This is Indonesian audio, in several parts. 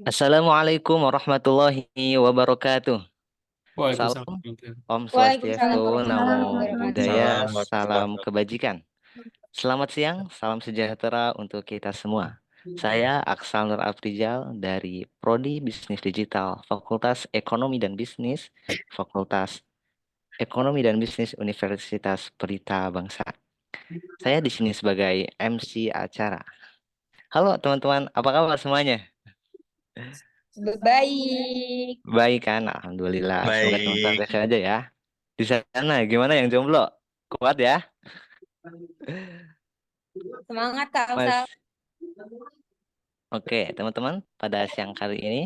Assalamualaikum warahmatullahi wabarakatuh. Waalaikumsalam Salam, warahmatullahi Om Waalaikumsalam Swastiastu, warahmatullahi Namo wabarakatuh. Buddhaya, Waalaikumsalam salam kebajikan. Selamat siang, salam sejahtera untuk kita semua. Saya Aksal Nur Afrizal dari Prodi Bisnis Digital, Fakultas Ekonomi dan Bisnis, Fakultas Ekonomi dan Bisnis Universitas Pelita Bangsa. Saya di sini sebagai MC acara. Halo teman-teman, apa kabar semuanya? Baik. Baik kan? Alhamdulillah. Semoga teman-teman Baik. sehat aja ya. Di sana gimana yang jomblo? Kuat ya, Semangat Kak Mas? Usal. Oke, teman-teman, pada siang kali ini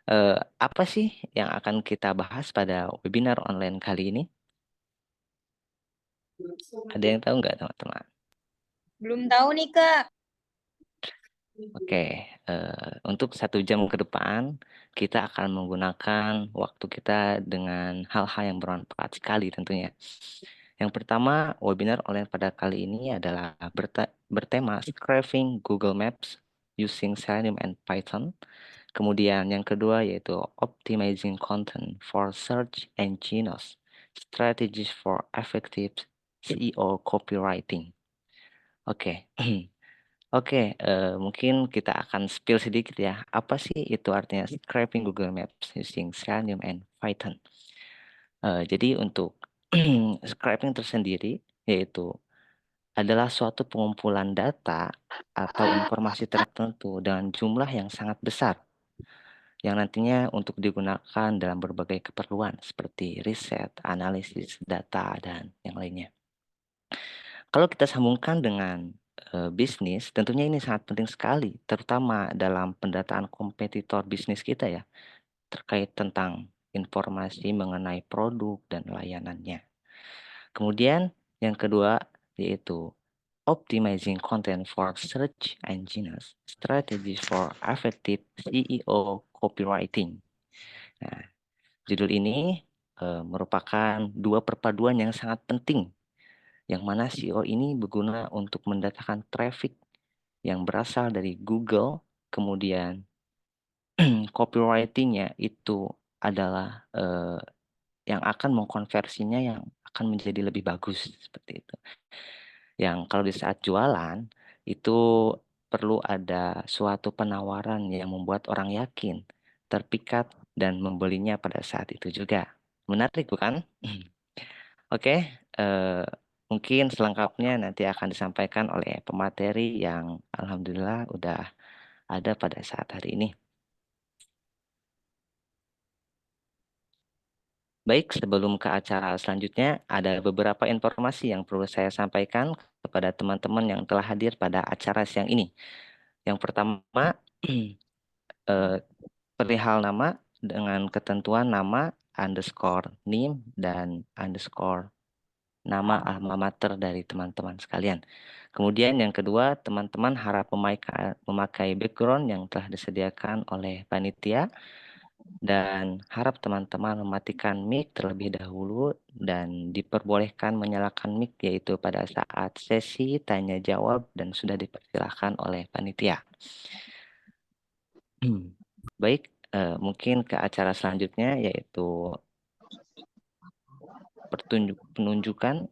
eh, apa sih yang akan kita bahas pada webinar online kali ini? Ada yang tahu nggak, teman-teman? Belum tahu nih Kak. Oke, untuk 1 jam ke depan kita akan menggunakan waktu kita dengan hal-hal yang bermanfaat sekali tentunya. Yang pertama, webinar online pada kali ini adalah bertema Scraping Google Maps using Selenium and Python. Kemudian yang kedua yaitu Optimizing Content for Search Engines, Strategies for Effective SEO Copywriting. Oke. Oke, mungkin kita akan spill sedikit ya. Apa sih itu artinya scraping Google Maps using Selenium and Python? Jadi untuk scraping tersendiri yaitu adalah suatu pengumpulan data atau informasi tertentu dengan jumlah yang sangat besar yang nantinya untuk digunakan dalam berbagai keperluan seperti riset, analisis, data, dan yang lainnya. Kalau kita sambungkan dengan bisnis, tentunya ini sangat penting sekali, terutama dalam pendataan kompetitor bisnis kita ya, terkait tentang informasi mengenai produk dan layanannya. Kemudian yang kedua yaitu optimizing content for search engines, strategies for effective SEO copywriting. Nah, judul ini merupakan dua perpaduan yang sangat penting yang mana SEO ini berguna untuk mendatangkan traffic yang berasal dari Google, kemudian copywriting-nya itu adalah yang akan mengkonversinya yang akan menjadi lebih bagus seperti itu. Yang kalau di saat jualan itu perlu ada suatu penawaran yang membuat orang yakin, terpikat dan membelinya pada saat itu juga. Menarik bukan? Oke, mungkin selengkapnya nanti akan disampaikan oleh pemateri yang alhamdulillah udah ada pada saat hari ini. Baik, sebelum ke acara selanjutnya, ada beberapa informasi yang perlu saya sampaikan kepada teman-teman yang telah hadir pada acara siang ini. Yang pertama, perihal nama dengan ketentuan nama underscore NIM dan underscore nama alma mater dari teman-teman sekalian. Kemudian yang kedua, teman-teman harap memakai background yang telah disediakan oleh panitia dan harap teman-teman mematikan mic terlebih dahulu dan diperbolehkan menyalakan mic yaitu pada saat sesi tanya jawab dan sudah dipersilahkan oleh panitia. Baik, mungkin ke acara selanjutnya yaitu penunjukan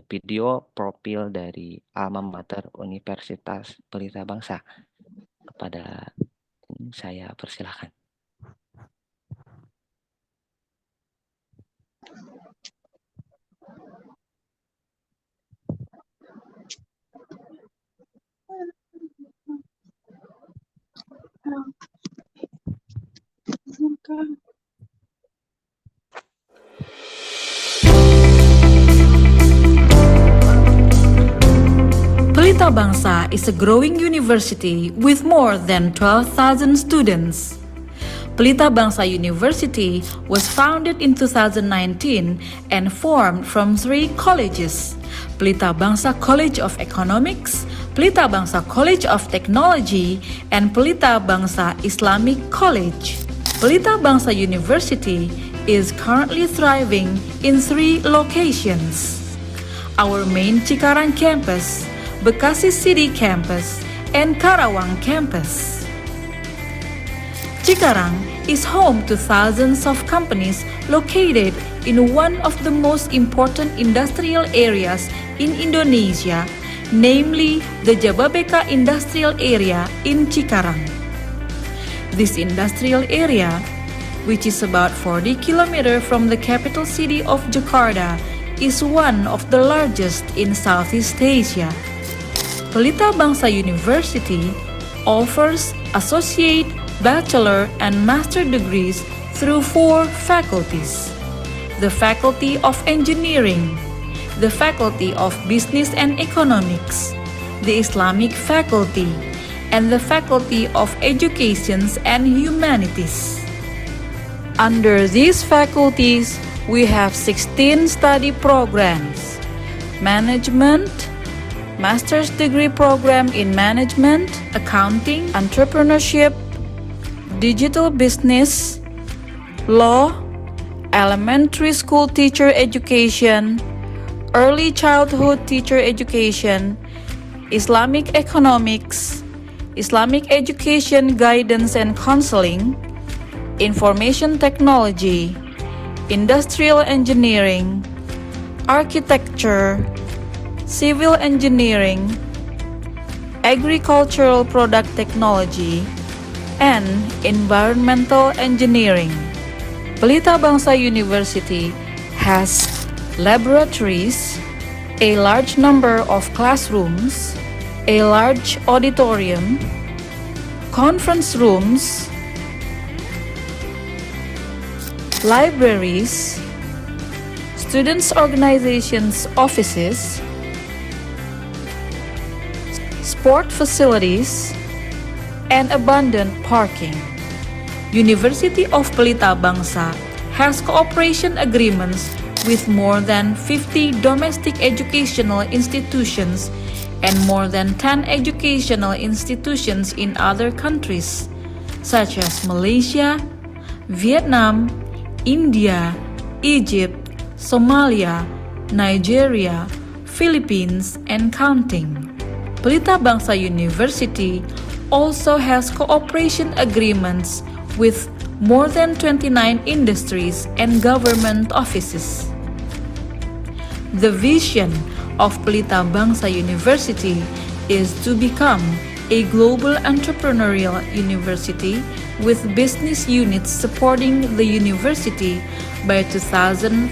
video profil dari alma mater Universitas Pelita Bangsa. Kepada saya persilahkan. Pelita Bangsa is a growing university with more than 12,000 students. Pelita Bangsa University was founded in 2019 and formed from 3 colleges: Pelita Bangsa College of Economics, Pelita Bangsa College of Technology, and Pelita Bangsa Islamic College. Pelita Bangsa University is currently thriving in 3 locations. Our main Cikarang campus, Bekasi City campus, and Karawang campus. Cikarang is home to thousands of companies located in one of the most important industrial areas in Indonesia, namely the Jababeka Industrial Area in Cikarang. This industrial area, which is about 40 kilometers from the capital city of Jakarta, is one of the largest in Southeast Asia. Pelita Bangsa University offers associate, bachelor, and master degrees through 4 faculties: the Faculty of Engineering, the Faculty of Business and Economics, the Islamic Faculty, and the Faculty of Education and Humanities. Under these faculties, we have 16 study programs: Management, Master's Degree Program in Management, Accounting, Entrepreneurship, Digital Business, Law, Elementary School Teacher Education, Early Childhood Teacher Education, Islamic Economics, Islamic Education Guidance and Counseling, Information Technology, Industrial Engineering, Architecture, Civil Engineering, Agricultural Product Technology, and Environmental Engineering. Pelita Bangsa University has laboratories, a large number of classrooms, a large auditorium, conference rooms, libraries, students' organizations offices, sport facilities, and abundant parking. University of Pelita Bangsa has cooperation agreements with more than 50 domestic educational institutions and more than 10 educational institutions in other countries, such as Malaysia, Vietnam, India, Egypt, Somalia, Nigeria, Philippines, and counting. Pelita Bangsa University also has cooperation agreements with more than 29 industries and government offices. The vision of Pelita Bangsa University is to become a global entrepreneurial university with business units supporting the university by 2045.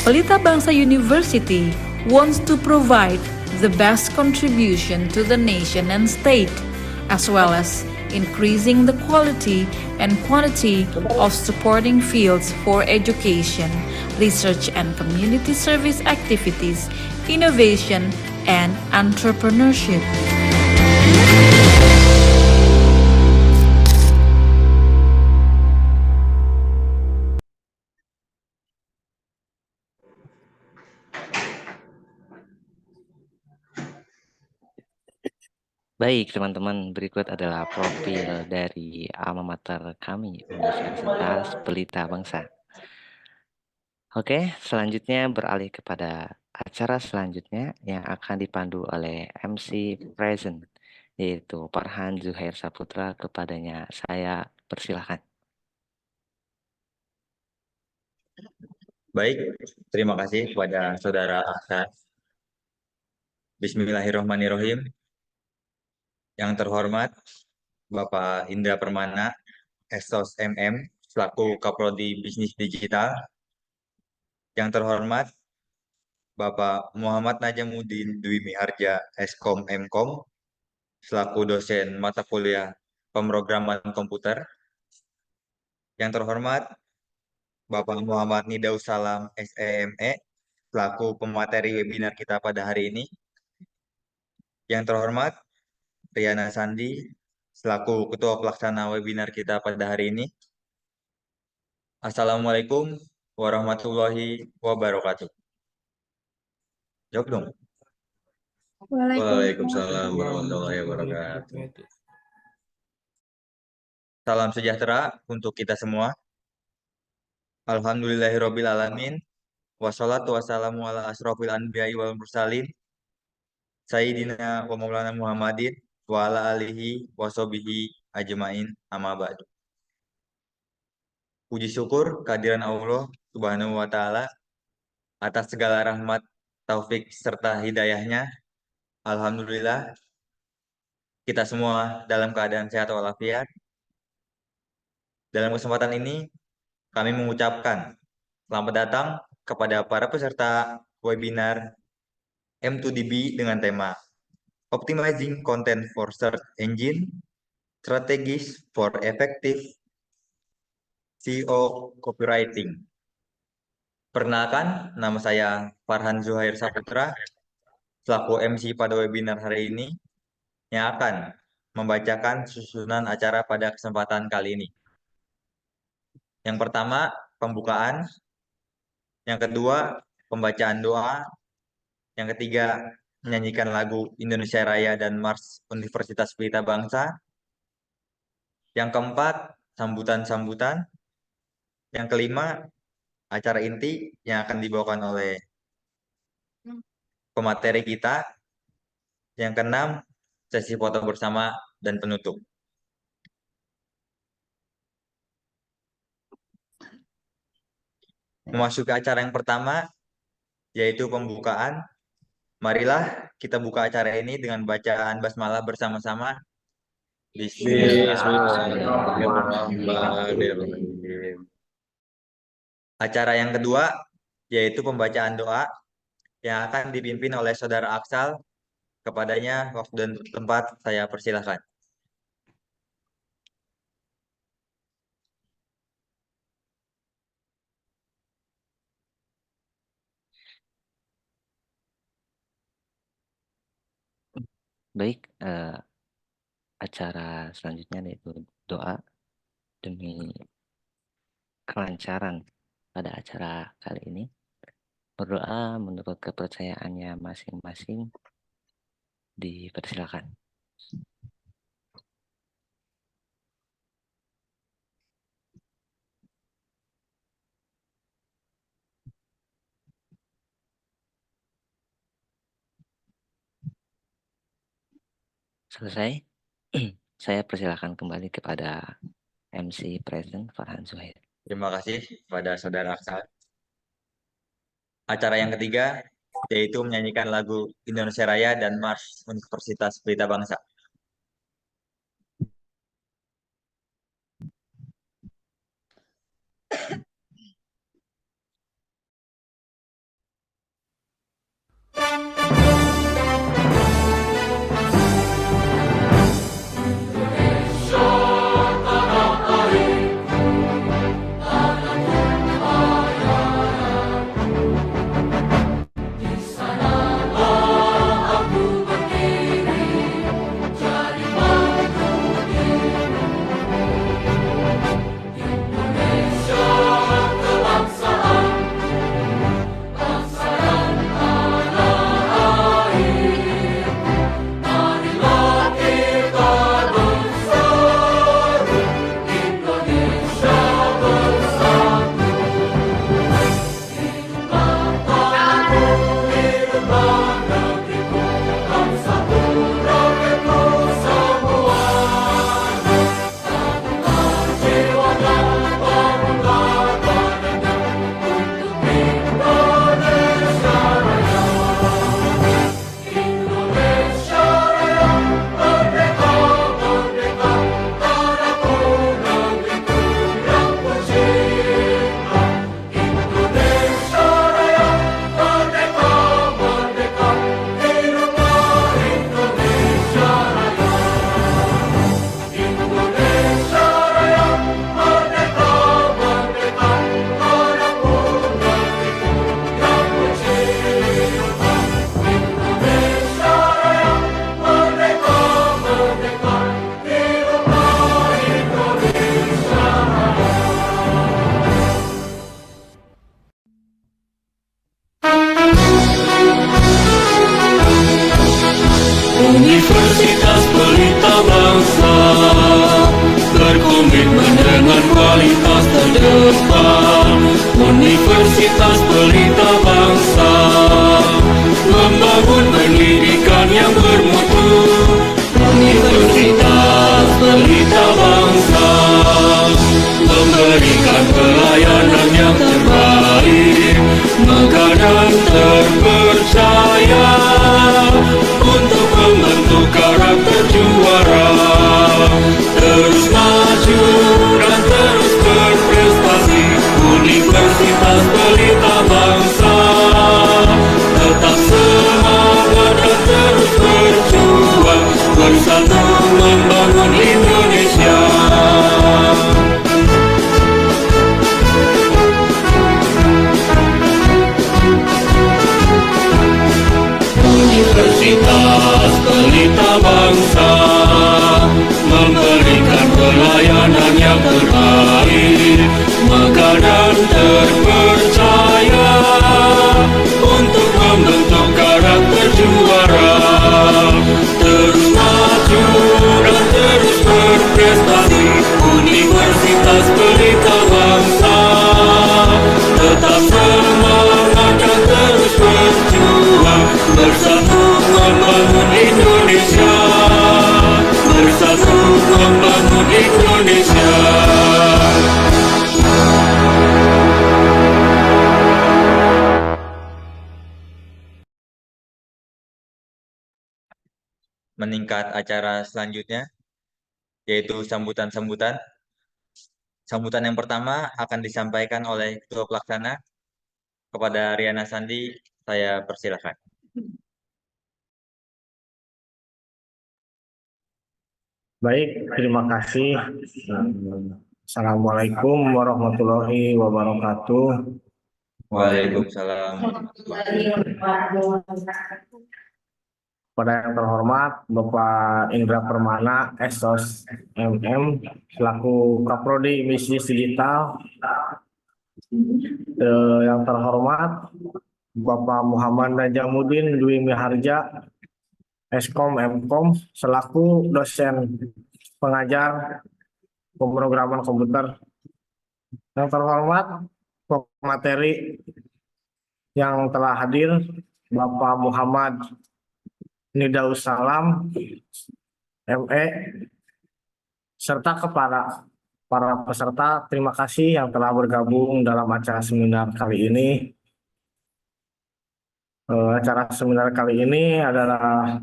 Pelita Bangsa University wants to provide the best contribution to the nation and state, as well as increasing the quality and quantity of supporting fields for education, research and community service activities, innovation, and entrepreneurship. Baik, teman-teman, berikut adalah profil dari alma mater kami, Universitas Pelita Bangsa. Oke, selanjutnya beralih kepada acara selanjutnya yang akan dipandu oleh MC Present, yaitu Farhan Zuhair Saputra. Kepadanya saya persilahkan. Baik, terima kasih kepada Saudara Aksan. Bismillahirrahmanirrahim. Yang terhormat Bapak Indra Permana, Estos MM, selaku Kaprodi Bisnis Digital. Yang terhormat Bapak Muhammad Najamuddin Dwi Miharja, Eskom Mkom, selaku dosen mata kuliah pemrograman komputer. Yang terhormat Bapak Muhammad Nidaus Salam, SEME, selaku pemateri webinar kita pada hari ini. Yang terhormat Riana Sandi, selaku Ketua Pelaksana webinar kita pada hari ini. Assalamualaikum warahmatullahi wabarakatuh. Jawab dong. Waalaikumsalam warahmatullahi wabarakatuh. Salam sejahtera untuk kita semua. Alhamdulillahirabbil alamin. Wassalatu wassalamu ala asrofil anbiya'i wal mursalin. Sayyidina wa maulana Muhammadin wa ala alihi wa sahbihi ajmain amma ba'du. Puji syukur kehadiran Allah Subhanahu wa taala atas segala rahmat, taufik serta hidayahnya. Alhamdulillah kita semua dalam keadaan sehat walafiat. Dalam kesempatan ini kami mengucapkan selamat datang kepada para peserta webinar M2DB dengan tema Optimizing Content for Search Engine, Strategies for Effective SEO Copywriting. Perkenalkan, nama saya Farhan Zuhair Saputra, selaku MC pada webinar hari ini, yang akan membacakan susunan acara pada kesempatan kali ini. Yang pertama, pembukaan. Yang kedua, pembacaan doa. Yang ketiga, menyanyikan lagu Indonesia Raya dan Mars Universitas Pelita Bangsa. Yang keempat, sambutan-sambutan. Yang kelima, acara inti yang akan dibawakan oleh pemateri kita. Yang keenam, sesi foto bersama dan penutup. Memasuki acara yang pertama, yaitu pembukaan. Marilah kita buka acara ini dengan bacaan basmalah bersama-sama. Bismillahirrahmanirrahim. Acara yang kedua, yaitu pembacaan doa yang akan dipimpin oleh Saudara Aksal. Kepadanya waktu dan tempat saya persilahkan. Baik, acara selanjutnya yaitu doa demi kelancaran pada acara kali ini. Berdoa menurut kepercayaannya masing-masing. Dipersilakan. Selesai. Saya persilakan kembali kepada MC Present Farhan Zuhair. Terima kasih kepada Saudara Aksal. Acara yang ketiga, yaitu menyanyikan lagu Indonesia Raya dan Mars Universitas Pelita Bangsa. Indonesia megah dan terpercaya untuk membentuk karakter juara. Terus maju dan terus berprestasi, Universitas Pelita Bangsa. Tetap semangat dan terus berjuang, bersatu membangun Indonesia. Universitas Pelita Bangsa memberikan pelayanan yang terbaik, megah dan terpercaya untuk membentuk karakter juara. Terus maju dan terus berprestasi, Universitas Pelita Bangsa. Tetap semangat dan terus berjuang, bersatu membangun Indonesia. Bersatu membangun Indonesia. Meningkat acara selanjutnya, yaitu sambutan-sambutan. Sambutan yang pertama akan disampaikan oleh Ketua Pelaksana. Kepada Riana Sandi, saya persilakan. Baik, terima kasih. Assalamualaikum warahmatullahi wabarakatuh. Waalaikumsalam. Pada yang terhormat Bapak Indra Permana, SOS MM, selaku Kaprodi Bisnis Digital. Yang terhormat Bapak Muhammad Najamuddin Dwi Miharja, Eskom Mkom, selaku dosen pengajar pemrograman komputer. Yang terhormat pemateri yang telah hadir, Bapak Muhammad Nidaus Salam, ME, serta kepada para peserta, terima kasih yang telah bergabung dalam acara seminar kali ini. Acara seminar kali ini adalah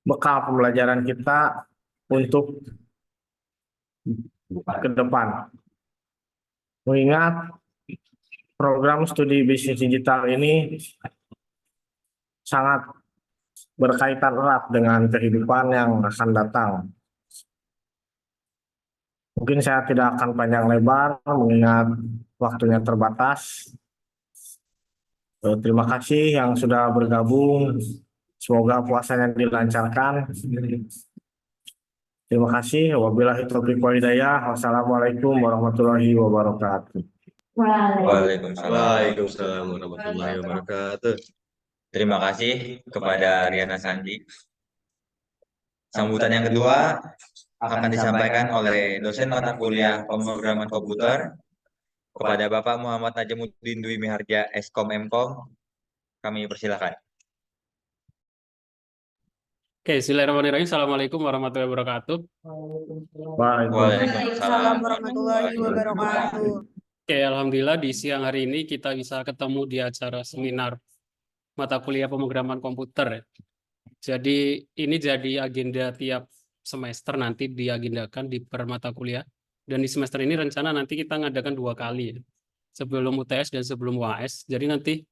bekal pembelajaran kita untuk ke depan. Mengingat program studi bisnis digital ini sangat berkaitan erat dengan kehidupan yang akan datang. Mungkin saya tidak akan panjang lebar mengingat waktunya terbatas. Terima kasih yang sudah bergabung. Semoga puasanya dilancarkan. Terima kasih. Wabillahi taufiq wal hidayah. Wassalamualaikum warahmatullahi wabarakatuh. Waalaikumsalam warahmatullahi wabarakatuh. Terima kasih kepada Riana Sandi. Sambutan yang kedua akan disampaikan oleh dosen mata kuliah pemrograman komputer kepada Bapak Muhammad Najamuddin Dwi Miharja, Eskom Mkom. Kami persilakan. Oke, bismillahirrahmanirrahim. Assalamualaikum warahmatullahi wabarakatuh. Waalaikumsalam warahmatullahi wabarakatuh. Oke, alhamdulillah di siang hari ini kita bisa ketemu di acara seminar mata kuliah pemrograman komputer. Jadi ini jadi agenda tiap semester nanti diagendakan di per mata kuliah. Dan di semester ini rencana nanti kita ngadakan 2 kali ya. Sebelum UTS dan sebelum UAS. Jadi nanti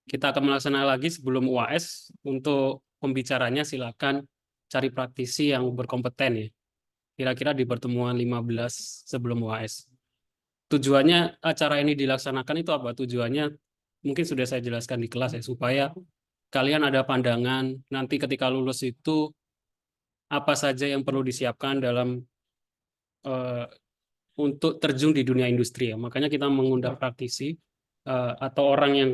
kita akan melaksanakan lagi sebelum UAS. Untuk pembicaranya silakan cari praktisi yang berkompeten ya. Kira-kira di pertemuan 15 sebelum UAS. Tujuannya acara ini dilaksanakan itu apa? Tujuannya mungkin sudah saya jelaskan di kelas ya, supaya kalian ada pandangan nanti ketika lulus itu apa saja yang perlu disiapkan dalam untuk terjun di dunia industri ya. Makanya kita mengundang praktisi atau orang yang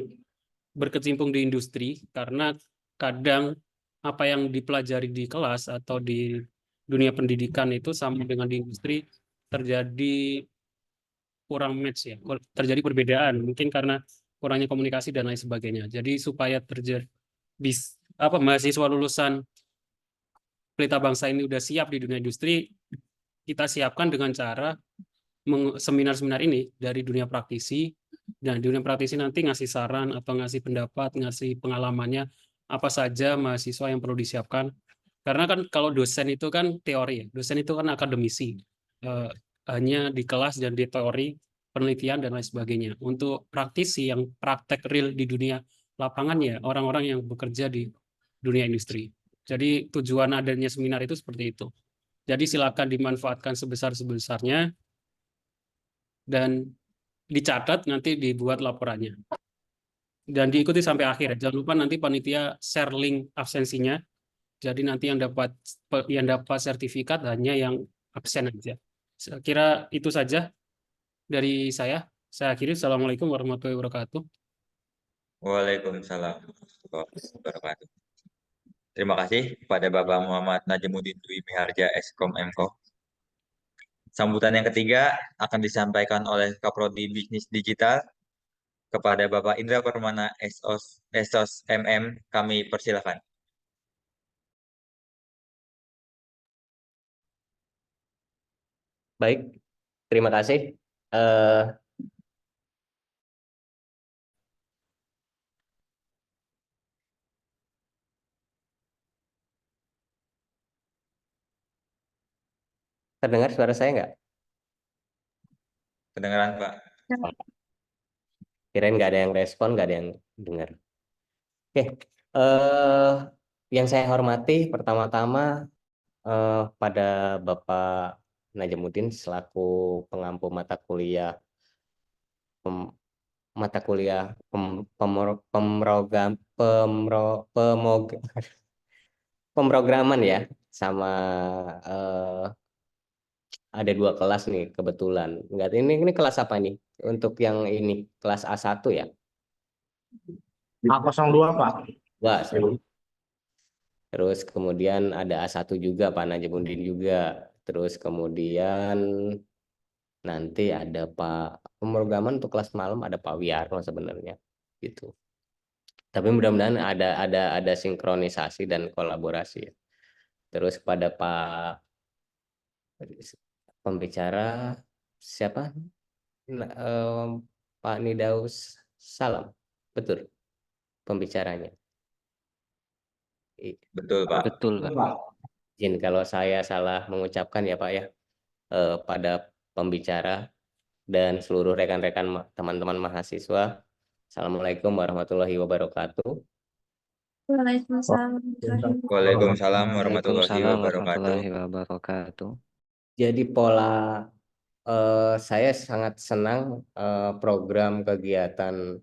berkecimpung di industri, karena kadang apa yang dipelajari di kelas atau di dunia pendidikan itu sama dengan di industri terjadi kurang match ya, terjadi perbedaan mungkin karena kurangnya komunikasi dan lain sebagainya. Jadi supaya terjadi mahasiswa lulusan Pelita Bangsa ini udah siap di dunia industri, kita siapkan dengan cara seminar-seminar ini dari dunia praktisi Nah, di dunia praktisi nanti ngasih saran atau ngasih pendapat, ngasih pengalamannya apa saja mahasiswa yang perlu disiapkan. Karena kan kalau dosen itu kan teori ya, dosen itu kan akademisi, Eh, hanya di kelas dan di teori, penelitian dan lain sebagainya. Untuk praktisi yang praktek real di dunia lapangan ya orang-orang yang bekerja di dunia industri. Jadi tujuan adanya seminar itu seperti itu. Jadi silakan dimanfaatkan sebesar-sebesarnya dan dicatat nanti dibuat laporannya. Dan diikuti sampai akhir. Jangan lupa nanti panitia share link absensinya. Jadi nanti yang dapat sertifikat hanya yang absen aja. Saya kira itu saja dari saya. Saya akhiri. Assalamualaikum warahmatullahi wabarakatuh. Waalaikumsalam warahmatullahi wabarakatuh. Terima kasih kepada Bapak Muhammad Najamuddin Dwi Miharja, Eskom Mkom. Sambutan yang ketiga akan disampaikan oleh Kaprodi Bisnis Digital kepada Bapak Indra Permana, Esos MM. Kami persilakan. Baik, terima kasih. Eh, Terdengar suara saya nggak? Kedengaran, Pak. Kirain nggak ada yang respon, nggak ada yang dengar. Oke, eh, yang saya hormati pertama-tama pada Bapak Najamuddin selaku pengampu mata kuliah pemrograman ya, sama ada 2 kelas nih kebetulan. Enggak, ini kelas apa nih? Untuk yang ini kelas A1 ya? A02 Pak. Wah, seru. Terus kemudian ada A1 juga Pak Najamuddin juga. Terus kemudian nanti ada Pak pemrograman untuk kelas malam, ada Pak Wiarno sebenarnya gitu. Tapi mudah-mudahan ada sinkronisasi dan kolaborasi ya. Terus pada Pak pembicara siapa? Pak Nidaus Salam, betul pembicaranya. Betul, Pak. Betul, Pak. Izin kalau saya salah mengucapkan ya Pak ya, pada pembicara dan seluruh rekan-rekan teman-teman mahasiswa. Assalamualaikum warahmatullahi wabarakatuh. Waalaikumsalam. Waalaikumsalam warahmatullahi Waalaikumsalam wabarakatuh. warahmatullahi wabarakatuh. Jadi saya sangat senang program kegiatan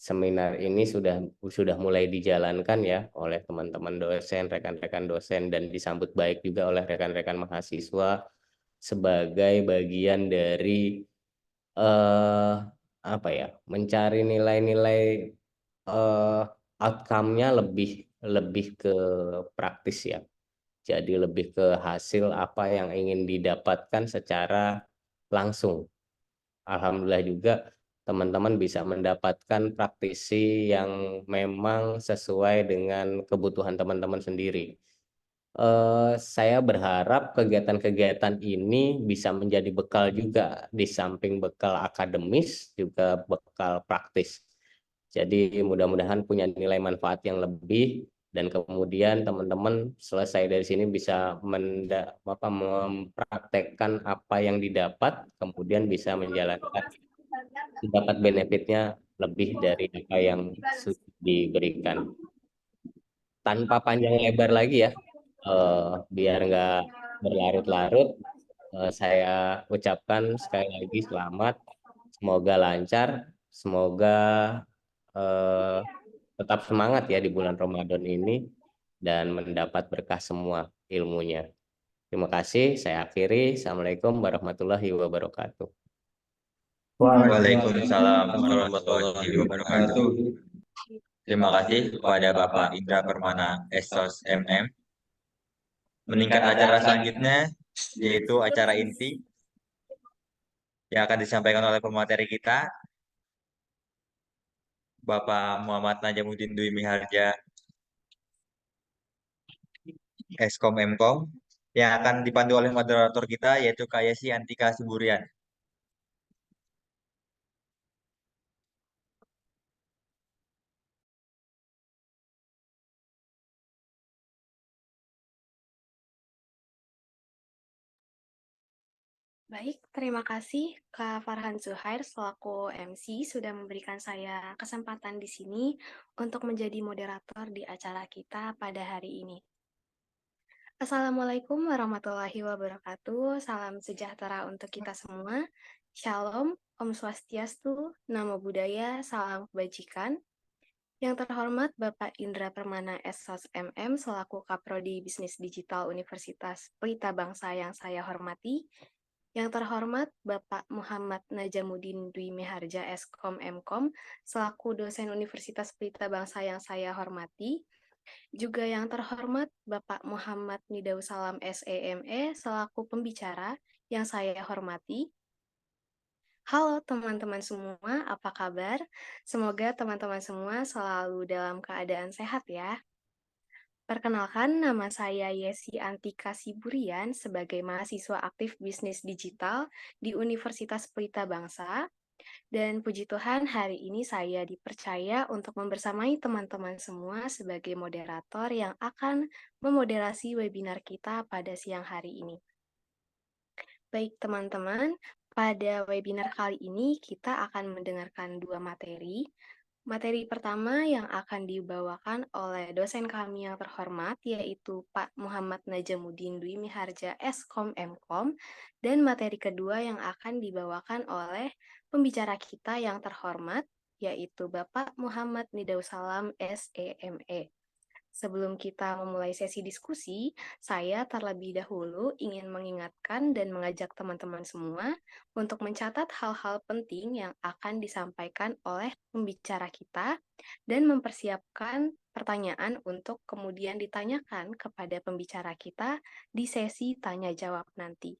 seminar ini sudah mulai dijalankan ya oleh teman-teman dosen, rekan-rekan dosen, dan disambut baik juga oleh rekan-rekan mahasiswa sebagai bagian dari apa ya, mencari nilai-nilai outcome-nya lebih ke praktis ya. Jadi lebih ke hasil apa yang ingin didapatkan secara langsung. Alhamdulillah juga teman-teman bisa mendapatkan praktisi yang memang sesuai dengan kebutuhan teman-teman sendiri. Saya berharap kegiatan-kegiatan ini bisa menjadi bekal juga, di samping bekal akademis juga bekal praktis. Jadi mudah-mudahan punya nilai manfaat yang lebih, dan kemudian teman-teman selesai dari sini bisa mempraktekkan apa yang didapat, kemudian bisa menjalankan, dapat benefitnya lebih dari apa yang sudah diberikan. Tanpa panjang lebar lagi ya, biar nggak berlarut-larut, saya ucapkan sekali lagi selamat, semoga lancar, semoga tetap semangat ya di bulan Ramadan ini dan mendapat berkah semua ilmunya. Terima kasih, saya akhiri. Assalamualaikum warahmatullahi wabarakatuh. Waalaikumsalam warahmatullahi wabarakatuh. Terima kasih kepada Bapak Indra Permana, Esos MM. Meningkat acara selanjutnya, yaitu acara inti yang akan disampaikan oleh pemateri kita, Bapak Muhammad Najamuddin Dwi Miharja, Eskom Mkom, yang akan dipandu oleh moderator kita, yaitu Kak Yesi Antika Suburian. Baik, terima kasih Kak Farhan Zuhair selaku MC sudah memberikan saya kesempatan di sini untuk menjadi moderator di acara kita pada hari ini. Assalamualaikum warahmatullahi wabarakatuh. Salam sejahtera untuk kita semua. Shalom, Om Swastiastu, Namo Buddhaya, salam kebajikan. Yang terhormat Bapak Indra Permana SOS MM selaku Kaprodi Bisnis Digital Universitas Pelita Bangsa yang saya hormati. Yang terhormat Bapak Muhammad Najamuddin Dwi Meharja Eskom Mkom selaku dosen Universitas Pelita Bangsa yang saya hormati. Juga yang terhormat Bapak Muhammad Nidausalam SEME selaku pembicara yang saya hormati. Halo teman-teman semua, apa kabar? Semoga teman-teman semua selalu dalam keadaan sehat ya. Perkenalkan, nama saya Yesi Antika Siburian sebagai mahasiswa aktif bisnis digital di Universitas Pelita Bangsa. Dan puji Tuhan, hari ini saya dipercaya untuk membersamai teman-teman semua sebagai moderator yang akan memoderasi webinar kita pada siang hari ini. Baik teman-teman, pada webinar kali ini kita akan mendengarkan dua materi. Materi pertama yang akan dibawakan oleh dosen kami yang terhormat, yaitu Pak Muhammad Najamuddin Dwi Miharja Eskom Mkom, dan materi kedua yang akan dibawakan oleh pembicara kita yang terhormat, yaitu Bapak Muhammad Nidausalam SEME. Sebelum kita memulai sesi diskusi, saya terlebih dahulu ingin mengingatkan dan mengajak teman-teman semua untuk mencatat hal-hal penting yang akan disampaikan oleh pembicara kita dan mempersiapkan pertanyaan untuk kemudian ditanyakan kepada pembicara kita di sesi tanya-jawab nanti.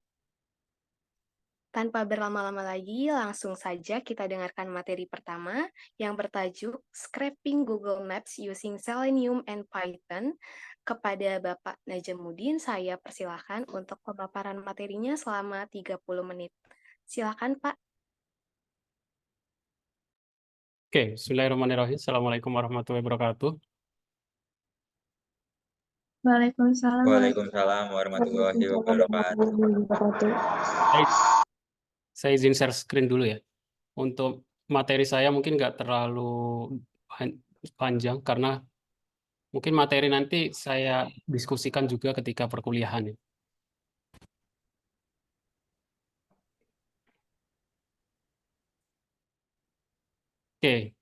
Tanpa berlama-lama lagi, langsung saja kita dengarkan materi pertama yang bertajuk Scraping Google Maps Using Selenium and Python. Kepada Bapak Najamuddin, saya persilahkan untuk pemaparan materinya selama 30 menit. Silakan Pak. Oke, bismillahirrahmanirrahim. Assalamualaikum warahmatullahi wabarakatuh. Waalaikumsalam. Waalaikumsalam warahmatullahi wabarakatuh. Saya izin share screen dulu ya. Untuk materi saya mungkin nggak terlalu panjang karena mungkin materi nanti saya diskusikan juga ketika perkuliahan ya. Oke.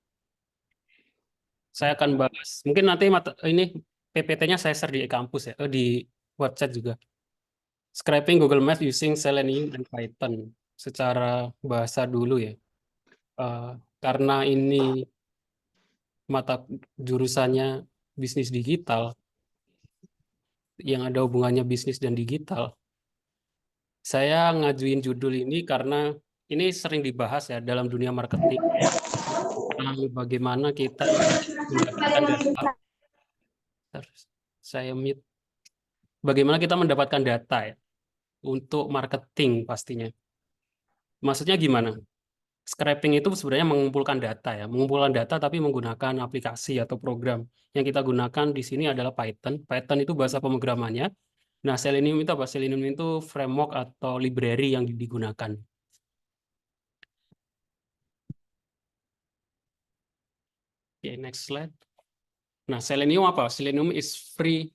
Saya akan bahas. Mungkin nanti ini PPT-nya saya share di kampus ya, di website juga. Scraping Google Maps using Selenium and Python secara bahasa dulu ya. Karena ini mata jurusannya bisnis digital, yang ada hubungannya bisnis dan digital. Saya ngajuin judul ini karena ini sering dibahas ya dalam dunia marketing. Bagaimana kita mendapatkan data. Saya mute. Bagaimana kita mendapatkan data ya untuk marketing pastinya. Maksudnya gimana? Scraping itu sebenarnya mengumpulkan data ya, mengumpulkan data tapi menggunakan aplikasi atau program. Yang kita gunakan di sini adalah Python. Python itu bahasa pemrogramannya. Nah, Selenium itu apa? Selenium itu framework atau library yang digunakan. Oke, next slide. Nah, Selenium apa? Selenium is free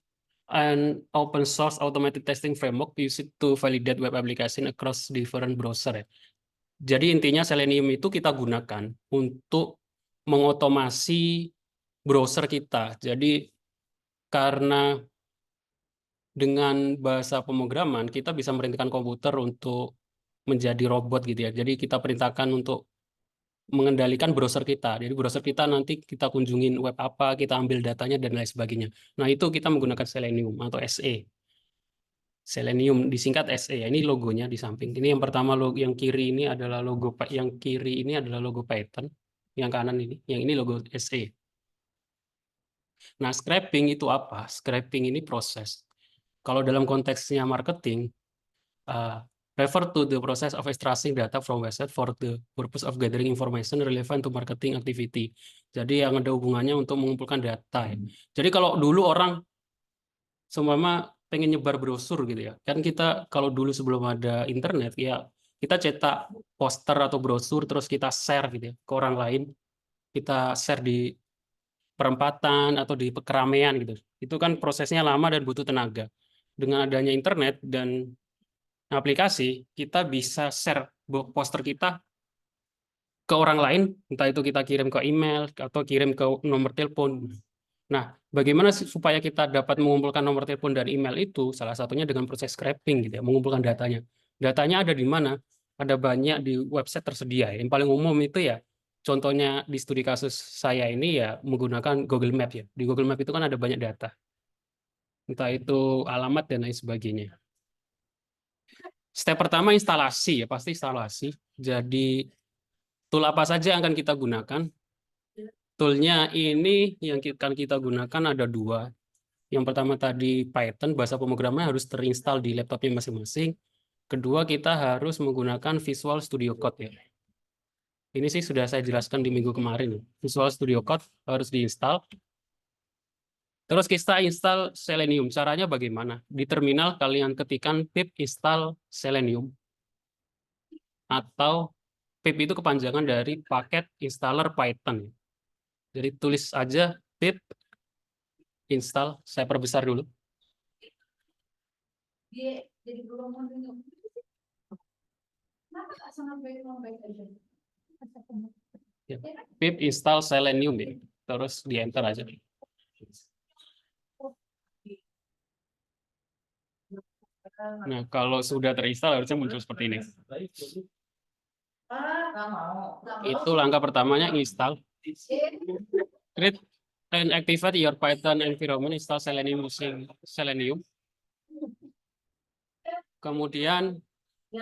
and open source automated testing framework used to validate web application across different browser ya. Jadi intinya Selenium itu kita gunakan untuk mengotomasi browser kita. Jadi karena dengan bahasa pemrograman kita bisa merintahkan komputer untuk menjadi robot gitu ya. Jadi kita perintahkan untuk mengendalikan browser kita. Jadi browser kita nanti kita kunjungin web apa, kita ambil datanya dan lain sebagainya. Nah, itu kita menggunakan Selenium atau SE. Selenium disingkat SE. Ini logonya di samping. Ini yang pertama logo yang kiri ini adalah logo Python. Yang kanan ini, yang ini logo SE. Nah, scraping itu apa? Scraping ini proses. Kalau dalam konteksnya marketing, refer to the process of extracting data from website for the purpose of gathering information relevant to marketing activity. Jadi yang ada hubungannya untuk mengumpulkan data. Ya. Jadi kalau dulu orang seumpama pengen nyebar brosur gitu ya, kan kita kalau dulu sebelum ada internet ya Kita cetak poster atau brosur, terus kita share gitu ya, ke orang lain. Kita share di perempatan atau di keramaian gitu. Itu kan prosesnya lama dan butuh tenaga. Dengan adanya internet dan aplikasi, kita bisa share poster kita ke orang lain, entah itu kita kirim ke email atau kirim ke nomor telepon. Nah, bagaimana supaya kita dapat mengumpulkan nomor telepon dan email itu? Salah satunya dengan proses scraping gitu ya, mengumpulkan datanya. Datanya ada di mana? Ada banyak di website tersedia. Yang paling umum itu ya, contohnya di studi kasus saya ini ya menggunakan Google Map ya. Di Google Map itu kan ada banyak data. Entah itu alamat dan lain sebagainya. Step pertama instalasi ya, pasti instalasi. Jadi tool apa saja yang akan kita gunakan? Toolnya ini yang akan kita gunakan ada dua. Yang pertama tadi Python, bahasa pemrograman harus terinstall di laptopnya masing-masing. Kedua, kita harus menggunakan Visual Studio Code ya. Ini sih sudah saya jelaskan di minggu kemarin. Visual Studio Code harus diinstal. Terus kita install Selenium. Caranya bagaimana? Di terminal kalian ketikkan pip install Selenium. Atau pip itu kepanjangan dari paket installer Python. Jadi tulis aja pip install. Saya perbesar dulu. Ya, pip install Selenium ya. Terus di enter aja. Nah, kalau sudah terinstall harusnya muncul seperti ini. Itu langkah pertamanya install. Create and activate your Python environment, install Selenium using Selenium. Kemudian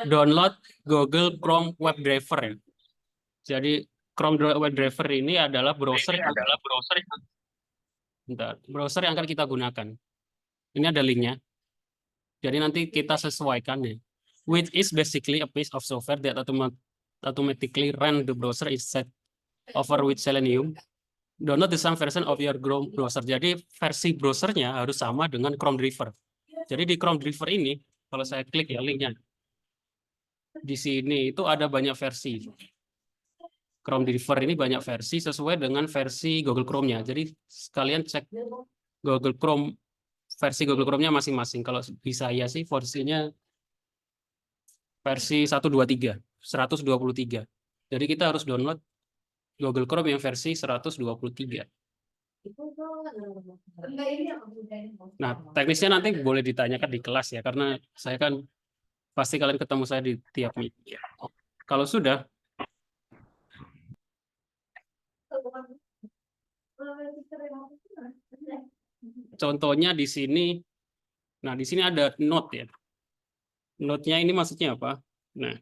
download Google Chrome Web Driver ya. Jadi Chrome Web Driver ini adalah browser yang akan kita gunakan. Ini ada linknya. Jadi nanti kita sesuaikan ya. Which is basically a piece of software that automatically run the browser is set over with Selenium. Download the same version of your Chrome browser. Jadi versi browsernya harus sama dengan Chrome Driver. Jadi di Chrome Driver ini, kalau saya klik ya linknya, di sini itu ada banyak versi. Chrome Driver ini banyak versi sesuai dengan versi Google Chrome-nya. Jadi sekalian cek Google Chrome, versi Google Chrome-nya masing-masing. Kalau di saya sih versinya versi 123. Jadi kita harus download Google Chrome yang versi 123. Nah, teknisnya nanti boleh ditanyakan di kelas ya, karena saya kan pasti kalian ketemu saya di tiap meeting. Kalau sudah, contohnya di sini, nah di sini ada note ya. Note-nya ini maksudnya apa? Nah,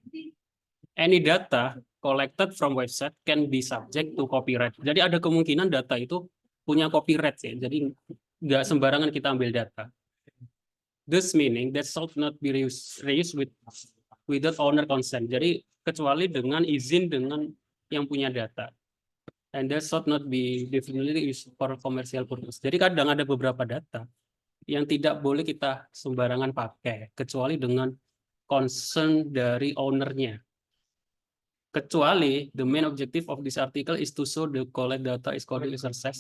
any data collected from website can be subject to copyright. Jadi ada kemungkinan data itu punya copyright ya. Jadi nggak sembarangan kita ambil data. This meaning that should not be reused without owner consent. Jadi kecuali dengan izin dengan yang punya data. And that should not be definitely used for commercial purpose. Jadi kadang ada beberapa data yang tidak boleh kita sembarangan pakai kecuali dengan concern dari ownernya. Kecuali the main objective of this article is to show the collect data is coding exercise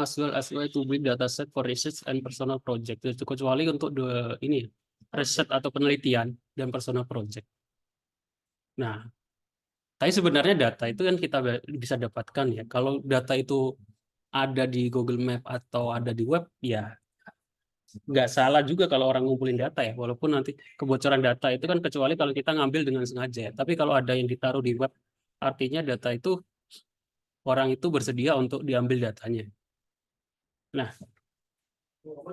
as well as way to build data set for research and personal project. Itu kecuali untuk ini riset atau penelitian dan personal project. Nah, tapi sebenarnya data itu kan kita bisa dapatkan ya. Kalau data itu ada di Google Map atau ada di web, ya nggak salah juga kalau orang ngumpulin data ya. Walaupun nanti kebocoran data itu kan kecuali kalau kita ngambil dengan sengaja. Tapi kalau ada yang ditaruh di web, artinya data itu orang itu bersedia untuk diambil datanya. Nah,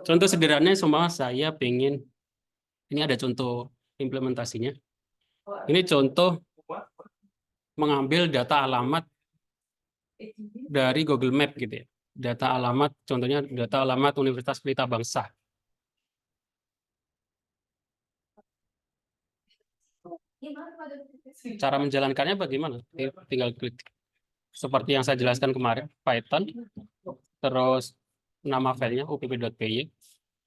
contoh sederhananya semua saya pengen, ini ada contoh implementasinya. Ini contoh mengambil data alamat dari Google Map gitu ya. Data alamat, contohnya data alamat Universitas Pelita Bangsa. Cara menjalankannya bagaimana? Tinggal klik. Seperti yang saya jelaskan kemarin, Python, terus nama filenya upp.py.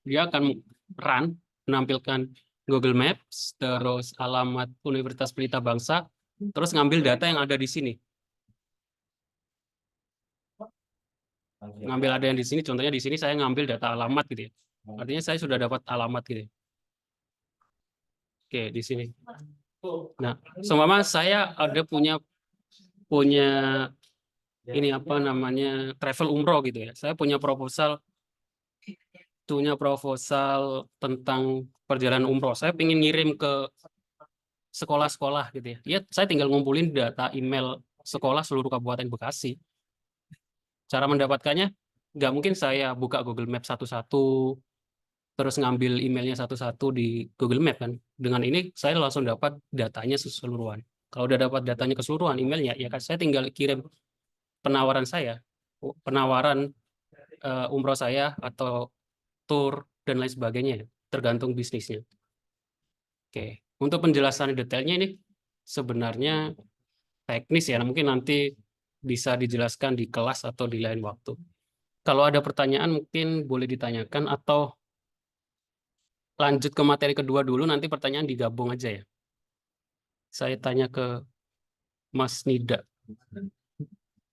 Dia akan run, menampilkan Google Maps, terus alamat Universitas Pelita Bangsa, terus ngambil data yang ada di sini. Ngambil ada yang di sini, contohnya di sini saya ngambil data alamat gitu ya. Artinya saya sudah dapat alamat gitu ya. Oke, di sini. Nah, seumpama saya ada punya ini apa namanya travel umroh gitu ya. Saya punya proposal tentang perjalanan umroh. Saya ingin ngirim ke sekolah-sekolah gitu ya. Ya, saya tinggal ngumpulin data email sekolah seluruh Kabupaten Bekasi. Cara mendapatkannya, nggak mungkin saya buka Google Maps satu-satu, terus ngambil emailnya satu-satu di Google Map kan. Dengan ini saya langsung dapat datanya keseluruhan. Kalau udah dapat datanya keseluruhan emailnya, ya kan saya tinggal kirim penawaran umroh saya atau tour dan lain sebagainya, tergantung bisnisnya. Oke, untuk penjelasan detailnya ini sebenarnya teknis ya, mungkin nanti bisa dijelaskan di kelas atau di lain waktu. Kalau ada pertanyaan mungkin boleh ditanyakan atau lanjut ke materi kedua dulu, nanti pertanyaan digabung aja ya. Saya tanya ke Mas Nida.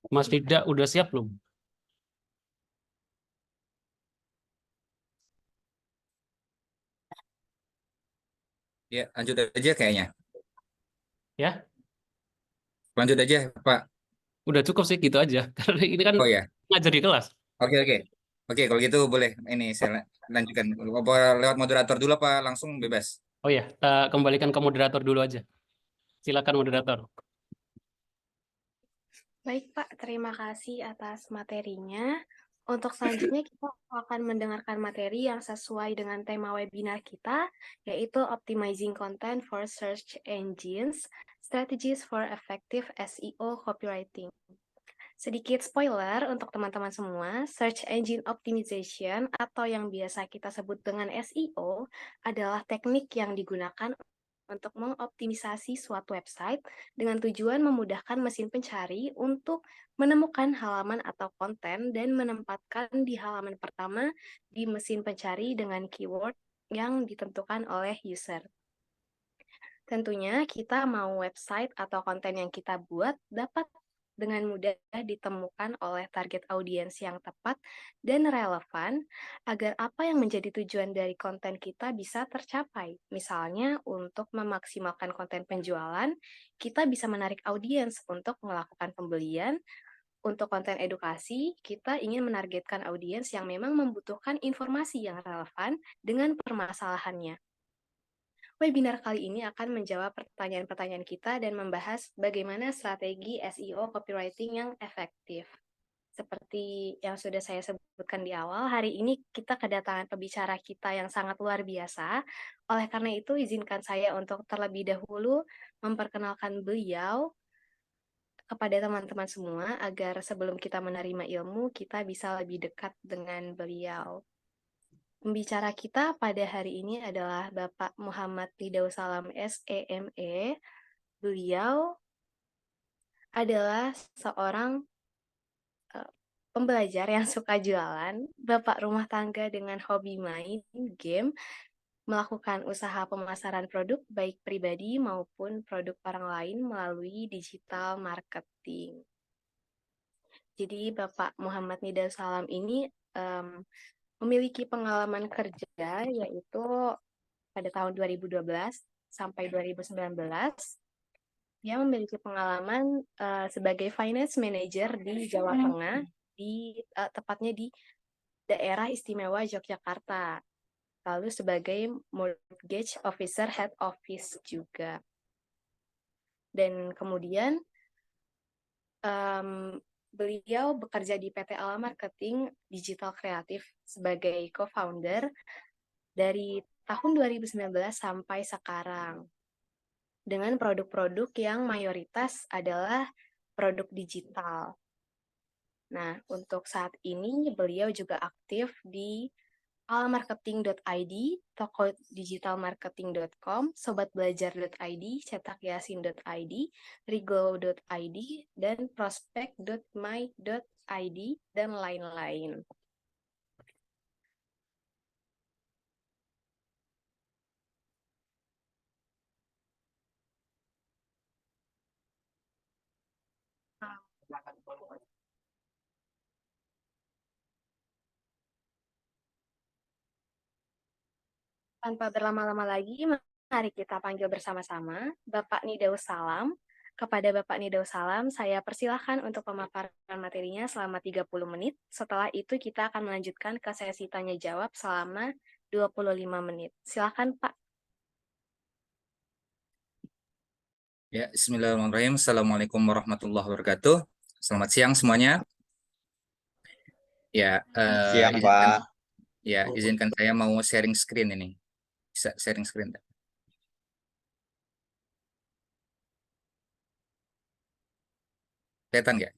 Mas Nida udah siap belum? Ya, lanjut aja kayaknya. Ya, Lanjut aja, Pak. udah cukup sih gitu aja. Karena ini kan Oh ya, ngajar di kelas. oke oke. Oke, kalau gitu boleh ini saya lanjutkan. Apa lewat moderator dulu apa langsung bebas? Oh ya, kembalikan ke moderator dulu aja. Silakan moderator. Baik, Pak. Terima kasih atas materinya. Untuk selanjutnya kita akan mendengarkan materi yang sesuai dengan tema webinar kita, yaitu Optimizing Content for Search Engines, Strategies for Effective SEO Copywriting. Sedikit spoiler untuk teman-teman semua, Search Engine Optimization atau yang biasa kita sebut dengan SEO adalah teknik yang digunakan untuk mengoptimisasi suatu website dengan tujuan memudahkan mesin pencari untuk menemukan halaman atau konten dan menempatkan di halaman pertama di mesin pencari dengan keyword yang ditentukan oleh user. Tentunya kita mau website atau konten yang kita buat dapat dengan mudah ditemukan oleh target audiens yang tepat dan relevan agar apa yang menjadi tujuan dari konten kita bisa tercapai. Misalnya untuk memaksimalkan konten penjualan, kita bisa menarik audiens untuk melakukan pembelian. Untuk konten edukasi, kita ingin menargetkan audiens yang memang membutuhkan informasi yang relevan dengan permasalahannya. Webinar kali ini akan menjawab pertanyaan-pertanyaan kita dan membahas bagaimana strategi SEO copywriting yang efektif. Seperti yang sudah saya sebutkan di awal, hari ini kita kedatangan pembicara kita yang sangat luar biasa. Oleh karena itu, izinkan saya untuk terlebih dahulu memperkenalkan beliau kepada teman-teman semua agar sebelum kita menerima ilmu, kita bisa lebih dekat dengan beliau. Pembicara kita pada hari ini adalah Bapak Muhammad Ridausalam SEME. Beliau adalah seorang pembelajar yang suka jualan, bapak rumah tangga dengan hobi main game, melakukan usaha pemasaran produk baik pribadi maupun produk orang lain melalui digital marketing. Jadi Bapak Muhammad Ridausalam ini memiliki pengalaman kerja yaitu pada tahun 2012 sampai 2019. Dia memiliki pengalaman sebagai finance manager di Jawa Tengah, tepatnya di daerah istimewa Yogyakarta. Lalu sebagai mortgage officer head office juga. Dan kemudian beliau bekerja di PT Ala Marketing Digital Kreatif sebagai co-founder dari tahun 2019 sampai sekarang. Dengan produk-produk yang mayoritas adalah produk digital. Nah, untuk saat ini beliau juga aktif di alamarketing.id, toko digitalmarketing.com, sobatbelajar.id, cetakyasin.id, riglow.id, dan prospek.my.id, dan lain-lain. Tanpa berlama-lama lagi, mari kita panggil bersama-sama Bapak Nidaus Salam. Kepada Bapak Nidaus Salam, saya persilahkan untuk pemaparan materinya selama 30 menit. Setelah itu kita akan melanjutkan ke sesi tanya-jawab selama 25 menit. Silakan Pak. Ya, Bismillahirrahmanirrahim. Assalamualaikum warahmatullahi wabarakatuh. Selamat siang semuanya. Ya, Siang, izinkan, Pak. izinkan saya mau sharing screen ini. Bisa sharing screen, tak? Kelihatan nggak?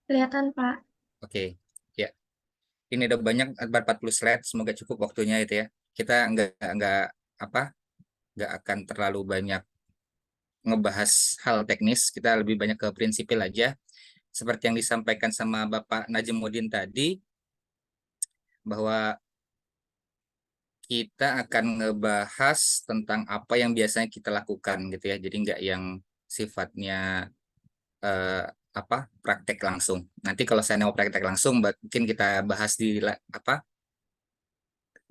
Kelihatan Pak. Oke, ya. Ini ada banyak, ada 40 slide. Semoga cukup waktunya itu ya. Kita nggak akan terlalu banyak ngebahas hal teknis. Kita lebih banyak ke prinsipil aja. Seperti yang disampaikan sama Bapak Najimuddin tadi, bahwa kita akan ngebahas tentang apa yang biasanya kita lakukan gitu ya. Jadi nggak yang sifatnya praktek langsung. Nanti kalau saya mau praktek langsung, mungkin kita bahas di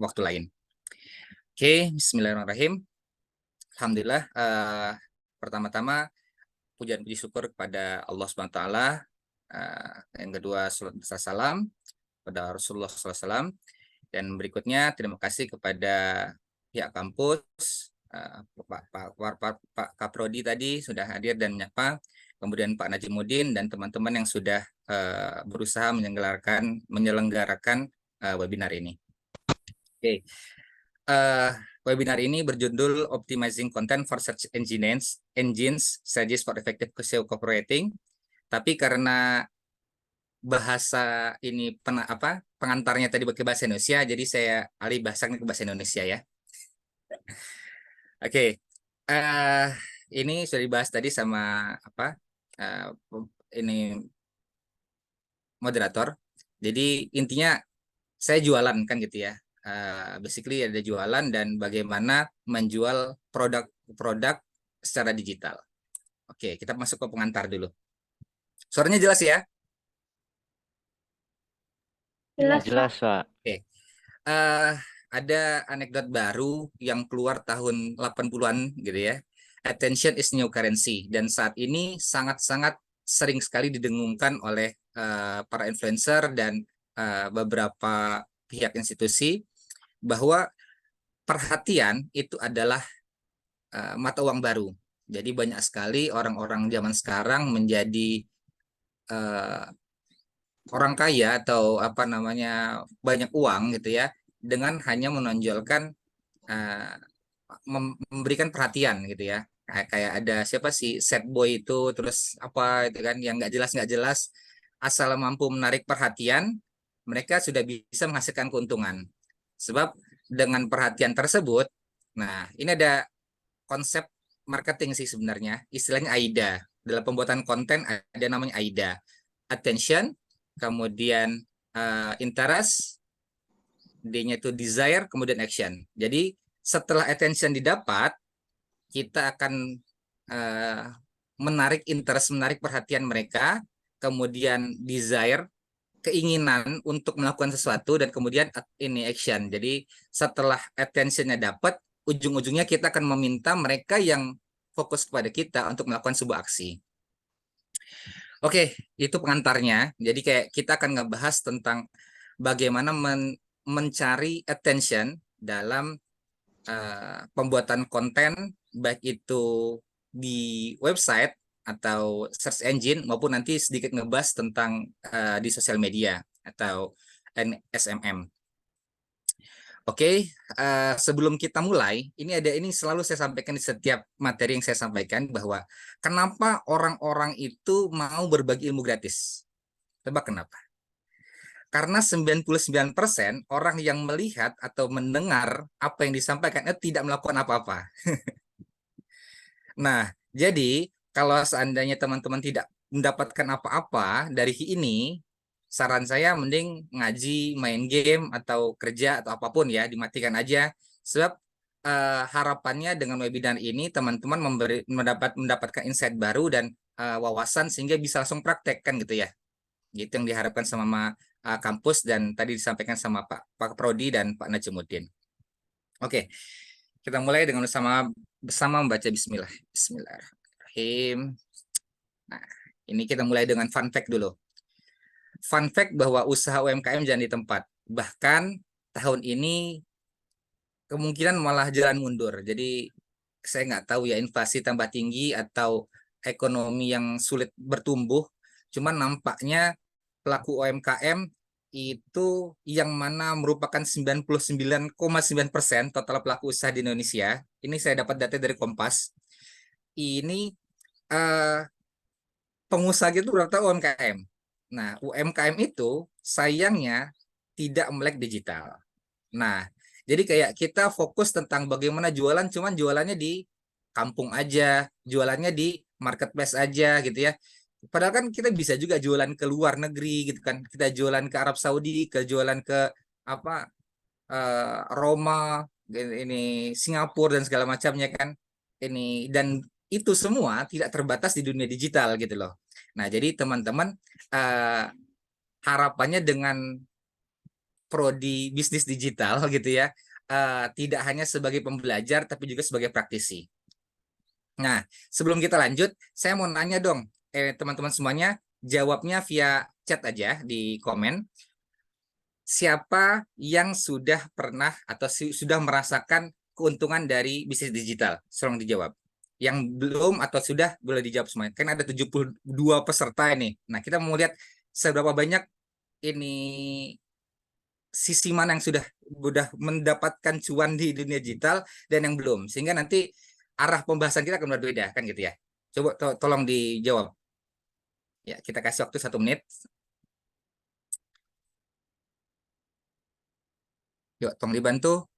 waktu lain. Oke, Bismillahirrahmanirrahim. Alhamdulillah. Pertama-tama pujian puji syukur kepada Allah SWT. Yang kedua, salam kepada Rasulullah SAW. Dan berikutnya terima kasih kepada pihak kampus, Pak Kaprodi tadi sudah hadir dan menyapa, kemudian Pak Najimuddin dan teman-teman yang sudah berusaha menyelenggarakan webinar ini. Oke. Webinar ini berjudul Optimizing Content for Search Engines Strategies for Effective SEO Copywriting. Tapi karena bahasa ini pengantarnya tadi pakai bahasa Indonesia, jadi saya alih bahasanya ke bahasa Indonesia ya. Oke, ini sudah dibahas tadi sama ini moderator. Jadi intinya saya jualan kan gitu ya. Basically ada jualan dan bagaimana menjual produk-produk secara digital. Oke, kita masuk ke pengantar dulu. Suaranya jelas ya? Jelas, Pak. Oke. Ada anekdot baru yang keluar tahun 80-an gitu ya. Attention is new currency, dan saat ini sangat-sangat sering sekali didengungkan oleh para influencer dan beberapa pihak institusi bahwa perhatian itu adalah mata uang baru. Jadi banyak sekali orang-orang zaman sekarang menjadi orang kaya atau banyak uang gitu ya, dengan hanya menonjolkan memberikan perhatian gitu ya. Kayak ada siapa sih sad boy itu, terus apa itu kan yang nggak jelas, asal mampu menarik perhatian, mereka sudah bisa menghasilkan keuntungan. Sebab dengan perhatian tersebut, nah ini ada konsep marketing sih sebenarnya, istilahnya AIDA. Dalam pembuatan konten ada namanya AIDA. Attention, kemudian interest, D-nya itu desire, kemudian action. Jadi setelah attention didapat, kita akan menarik perhatian mereka, kemudian desire, keinginan untuk melakukan sesuatu, dan kemudian ini action. Jadi setelah attention-nya dapat, ujung-ujungnya kita akan meminta mereka yang fokus kepada kita untuk melakukan sebuah aksi. Oke, itu pengantarnya. Jadi kayak kita akan ngebahas tentang bagaimana mencari attention dalam pembuatan konten, baik itu di website atau search engine, maupun nanti sedikit ngebahas tentang di sosial media atau SMM. Oke, sebelum kita mulai, ini selalu saya sampaikan di setiap materi yang saya sampaikan, bahwa kenapa orang-orang itu mau berbagi ilmu gratis? Tebak kenapa? Karena 99% orang yang melihat atau mendengar apa yang disampaikan itu tidak melakukan apa-apa. Nah, jadi kalau seandainya teman-teman tidak mendapatkan apa-apa dari ini, saran saya mending ngaji, main game, atau kerja, atau apapun ya, dimatikan aja. Sebab harapannya dengan webinar ini teman-teman mendapatkan insight baru dan wawasan sehingga bisa langsung praktek kan gitu ya. Gitu yang diharapkan sama kampus dan tadi disampaikan sama Pak Prodi dan Pak Najmuddin. Oke, kita mulai dengan bersama membaca Bismillah. Bismillahirrahmanirrahim. Nah, ini kita mulai dengan fun fact dulu. Fun fact bahwa usaha UMKM jangan di tempat. Bahkan tahun ini kemungkinan malah jalan mundur. Jadi saya nggak tahu ya inflasi tambah tinggi atau ekonomi yang sulit bertumbuh. Cuman nampaknya pelaku UMKM itu yang mana merupakan 99,9% total pelaku usaha di Indonesia. Ini saya dapat data dari Kompas. Ini pengusaha itu rata UMKM. Nah, UMKM itu sayangnya tidak melek digital. Nah, jadi kayak kita fokus tentang bagaimana jualan, cuman jualannya di kampung aja, jualannya di marketplace aja gitu ya. Padahal kan kita bisa juga jualan ke luar negeri gitu kan. Kita jualan ke Arab Saudi, jualan ke apa Roma, ini Singapura dan segala macamnya kan. Ini dan itu semua tidak terbatas di dunia digital gitu loh. Nah, jadi teman-teman harapannya dengan prodi bisnis digital gitu ya, tidak hanya sebagai pembelajar tapi juga sebagai praktisi. Nah, sebelum kita lanjut, saya mau nanya dong, teman-teman semuanya, jawabnya via chat aja di komen. Siapa yang sudah pernah atau sudah merasakan keuntungan dari bisnis digital? Tolong dijawab. Yang belum atau sudah boleh dijawab semuanya. Kan ada 72 peserta ini. Nah, kita mau lihat seberapa banyak ini sisi mana yang sudah mendapatkan cuan di dunia digital dan yang belum. Sehingga nanti arah pembahasan kita akan berbeda kan gitu ya. Coba tolong dijawab. Ya, kita kasih waktu 1 menit. Yuk, tolong dibantu.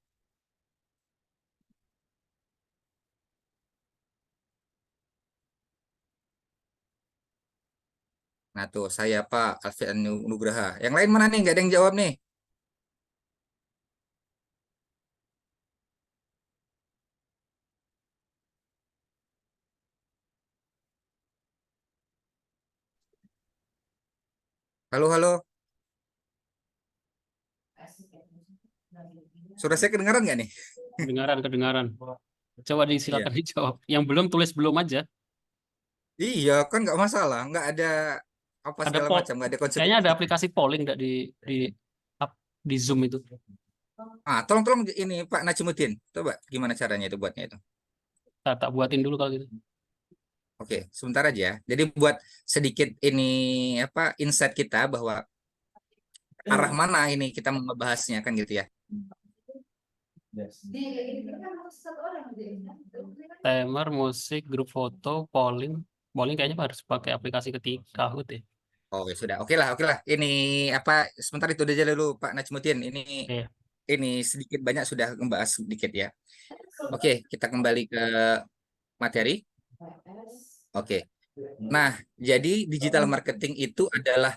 Nah tuh, saya Pak Alfian Nugraha. Yang lain mana nih? Nggak ada yang jawab nih. Halo, halo. Suara saya kedengaran nggak nih? Kedengaran. Coba disilakan dijawab. Yang belum tulis belum aja. Iya, kan nggak masalah. Nggak ada apa Ada segala poll. macam. Nggak ada konsekuensi. Kayaknya ada aplikasi polling nggak di Zoom itu. Tolong ini Pak Najmuddin. Coba gimana caranya itu buatnya itu. Tak buatin dulu kalau gitu. Oke, sebentar aja. Jadi buat sedikit ini apa insight kita bahwa arah mana ini kita mau ngebahasnya kan gitu ya. Timer, musik, grup foto, polling. Polling kayaknya harus pakai aplikasi ketika deh. Oh ya sudah, oke lah. Ini apa sebentar itu aja dulu Pak Najmuddin. Ini sedikit banyak sudah membahas sedikit ya. Oke, kita kembali ke materi. Oke. Nah, jadi digital marketing itu adalah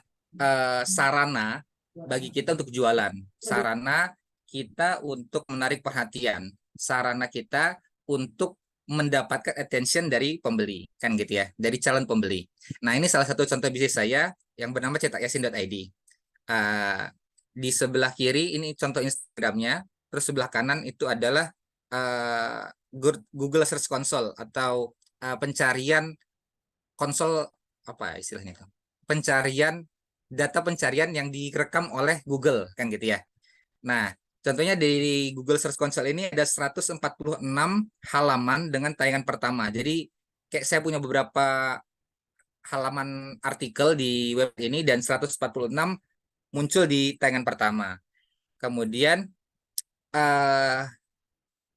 sarana bagi kita untuk jualan, sarana kita untuk menarik perhatian, sarana kita untuk mendapatkan attention dari pembeli, kan gitu ya, dari calon pembeli. Nah, ini salah satu contoh bisnis saya yang bernama cetakyasin.id. Di sebelah kiri ini contoh Instagramnya, terus sebelah kanan itu adalah Google Search Console atau pencarian konsol apa istilahnya, data pencarian yang direkam oleh Google kan gitu ya. Nah, contohnya di Google Search Console ini ada 146 halaman dengan tayangan pertama. Jadi kayak saya punya beberapa halaman artikel di web ini dan 146 muncul di tayangan pertama. Kemudian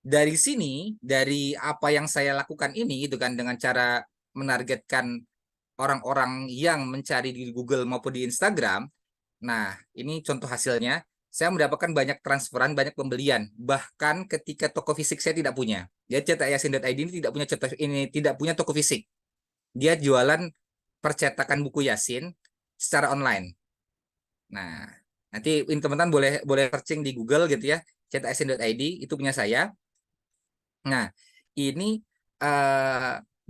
dari sini, dari apa yang saya lakukan ini gitu kan dengan cara menargetkan orang-orang yang mencari di Google maupun di Instagram. Nah, ini contoh hasilnya. Saya mendapatkan banyak transferan, banyak pembelian. Bahkan ketika toko fisik saya tidak punya. Jadi cetakyasin.id ini tidak punya toko fisik. Dia jualan percetakan buku Yasin secara online. Nah, nanti teman-teman boleh searching di Google gitu ya. cetakyasin.id itu punya saya. Nah, ini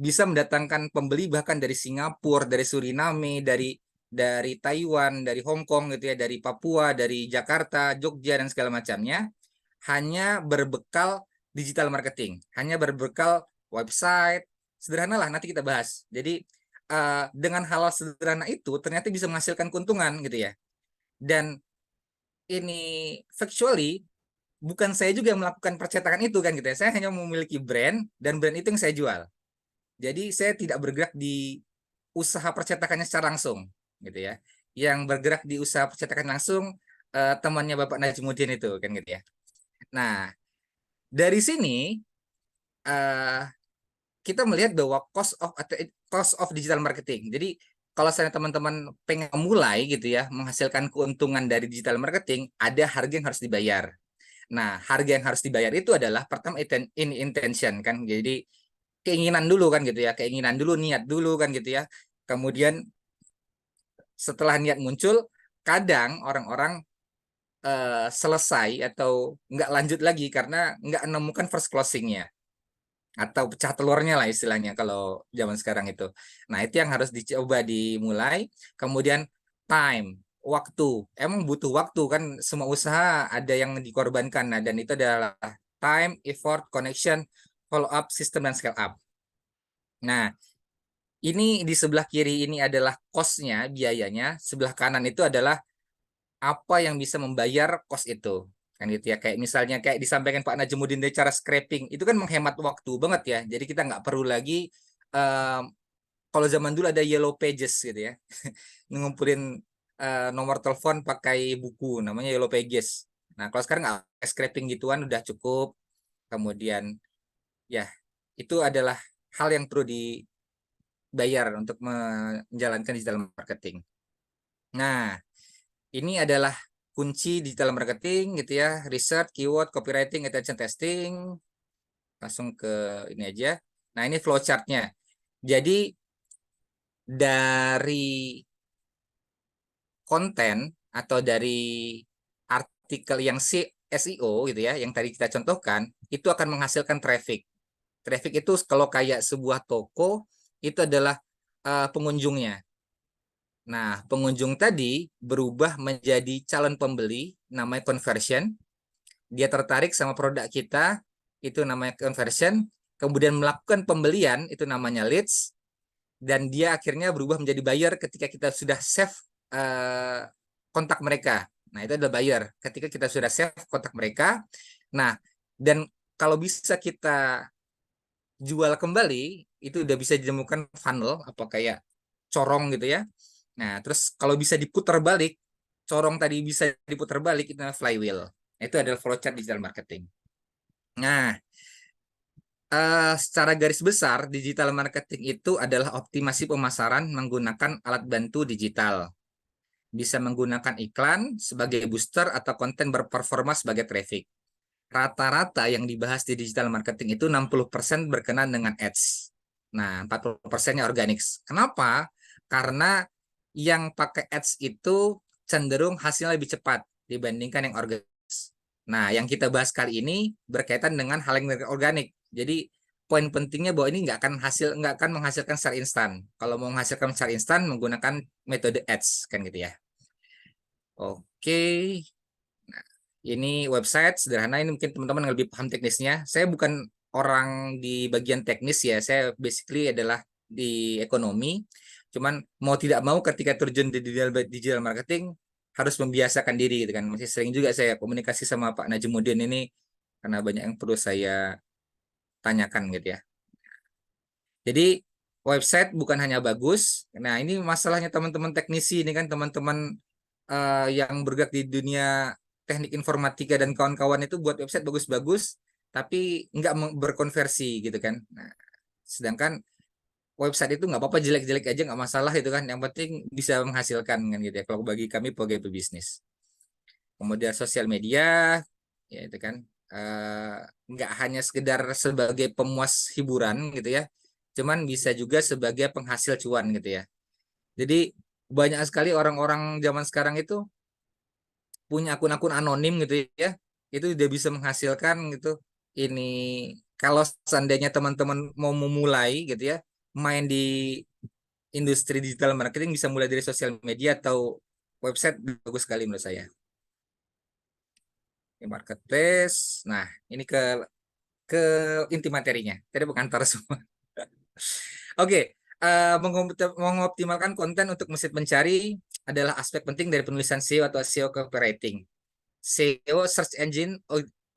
bisa mendatangkan pembeli bahkan dari Singapura, dari Suriname, dari dari Taiwan, dari Hong Kong gitu ya, dari Papua, dari Jakarta, Jogja dan segala macamnya hanya berbekal digital marketing, hanya berbekal website, sederhana lah nanti kita bahas. Jadi dengan hal sederhana itu ternyata bisa menghasilkan keuntungan gitu ya. Dan ini factually bukan saya juga yang melakukan percetakan itu kan gitu ya. Saya hanya memiliki brand dan brand itu yang saya jual. Jadi saya tidak bergerak di usaha percetakannya secara langsung gitu ya. Yang bergerak di usaha percetakan langsung temannya Bapak Najmuddin itu kan gitu ya. Nah, dari sini kita melihat bahwa cost of digital marketing. Jadi kalau saya teman-teman pengen mulai gitu ya menghasilkan keuntungan dari digital marketing, ada harga yang harus dibayar. Nah, harga yang harus dibayar itu adalah pertama in intention kan. Jadi keinginan dulu kan gitu ya, keinginan dulu, niat dulu kan gitu ya. Kemudian setelah niat muncul, kadang orang-orang selesai atau nggak lanjut lagi karena nggak menemukan first closing-nya atau pecah telurnya lah istilahnya kalau zaman sekarang itu. Nah, itu yang harus dicoba dimulai. Kemudian time, waktu. Emang butuh waktu kan, semua usaha ada yang dikorbankan. Nah, dan itu adalah time, effort, connection, follow up, system, dan scale up. Nah, ini di sebelah kiri ini adalah cost-nya, biayanya. Sebelah kanan itu adalah apa yang bisa membayar cost itu. Kan gitu ya, kayak misalnya kayak disampaikan Pak Najmuddin dari cara scraping, itu kan menghemat waktu banget ya. Jadi kita nggak perlu lagi, kalau zaman dulu ada yellow pages gitu ya, ngumpulin nomor telepon pakai buku, namanya yellow pages. Nah, kalau sekarang nggak scraping gituan udah cukup. Kemudian ya, itu adalah hal yang perlu dibayar untuk menjalankan digital marketing. Nah, ini adalah kunci digital marketing gitu ya, research, keyword, copywriting, attention testing. Langsung ke ini aja. Nah, ini flowchart-nya. Jadi dari konten atau dari artikel yang SEO gitu ya, yang tadi kita contohkan, itu akan menghasilkan traffic. Traffic itu kalau kayak sebuah toko, itu adalah pengunjungnya. Nah, pengunjung tadi berubah menjadi calon pembeli, namanya conversion. Dia tertarik sama produk kita, itu namanya conversion. Kemudian melakukan pembelian, itu namanya leads. Dan dia akhirnya berubah menjadi buyer ketika kita sudah save kontak mereka. Nah, itu adalah buyer. Ketika kita sudah save kontak mereka. Nah, dan kalau bisa kita jual kembali, itu udah bisa ditemukan funnel, apa kayak corong gitu ya. Nah, terus kalau bisa diputar balik, corong tadi bisa diputar balik, itu flywheel. Itu adalah flowchart digital marketing. Nah, secara garis besar, digital marketing itu adalah optimasi pemasaran menggunakan alat bantu digital. Bisa menggunakan iklan sebagai booster atau konten berperforma sebagai traffic. Rata-rata yang dibahas di digital marketing itu 60% berkenaan dengan ads. Nah, 40%-nya organik. Kenapa? Karena yang pakai ads itu cenderung hasilnya lebih cepat dibandingkan yang organik. Nah, yang kita bahas kali ini berkaitan dengan hal yang organik. Jadi poin pentingnya bahwa ini nggak akan menghasilkan secara instan. Kalau mau menghasilkan secara instan menggunakan metode ads kan gitu ya. Oke. Nah, ini website sederhana, ini mungkin teman-teman yang lebih paham teknisnya. Saya bukan orang di bagian teknis ya. Saya basically adalah di ekonomi. Cuman mau tidak mau ketika terjun di digital marketing harus membiasakan diri gitu kan. Masih sering juga saya komunikasi sama Pak Najmuddin ini karena banyak yang perlu saya tanyakan gitu ya. Jadi website bukan hanya bagus. Nah, ini masalahnya teman-teman teknisi ini kan, teman-teman yang bergerak di dunia teknik informatika dan kawan-kawan itu buat website bagus-bagus tapi nggak berkonversi gitu kan. Nah, sedangkan website itu nggak apa-apa jelek-jelek aja nggak masalah itu kan, yang penting bisa menghasilkan kan gitu ya, kalau bagi kami sebagai pebisnis. Kemudian sosial media ya itu kan nggak hanya sekedar sebagai pemuas hiburan gitu ya, cuman bisa juga sebagai penghasil cuan gitu ya. Jadi banyak sekali orang-orang zaman sekarang itu punya akun-akun anonim gitu ya, itu udah bisa menghasilkan gitu. Ini kalau seandainya teman-teman mau memulai gitu ya, main di industri digital marketing bisa mulai dari sosial media atau website, bagus sekali menurut saya. Marketplace. Nah, ini ke inti materinya. Tadi bukan antar semua. Oke, mengoptimalkan konten untuk mesin pencari adalah aspek penting dari penulisan SEO atau SEO copywriting. SEO, Search Engine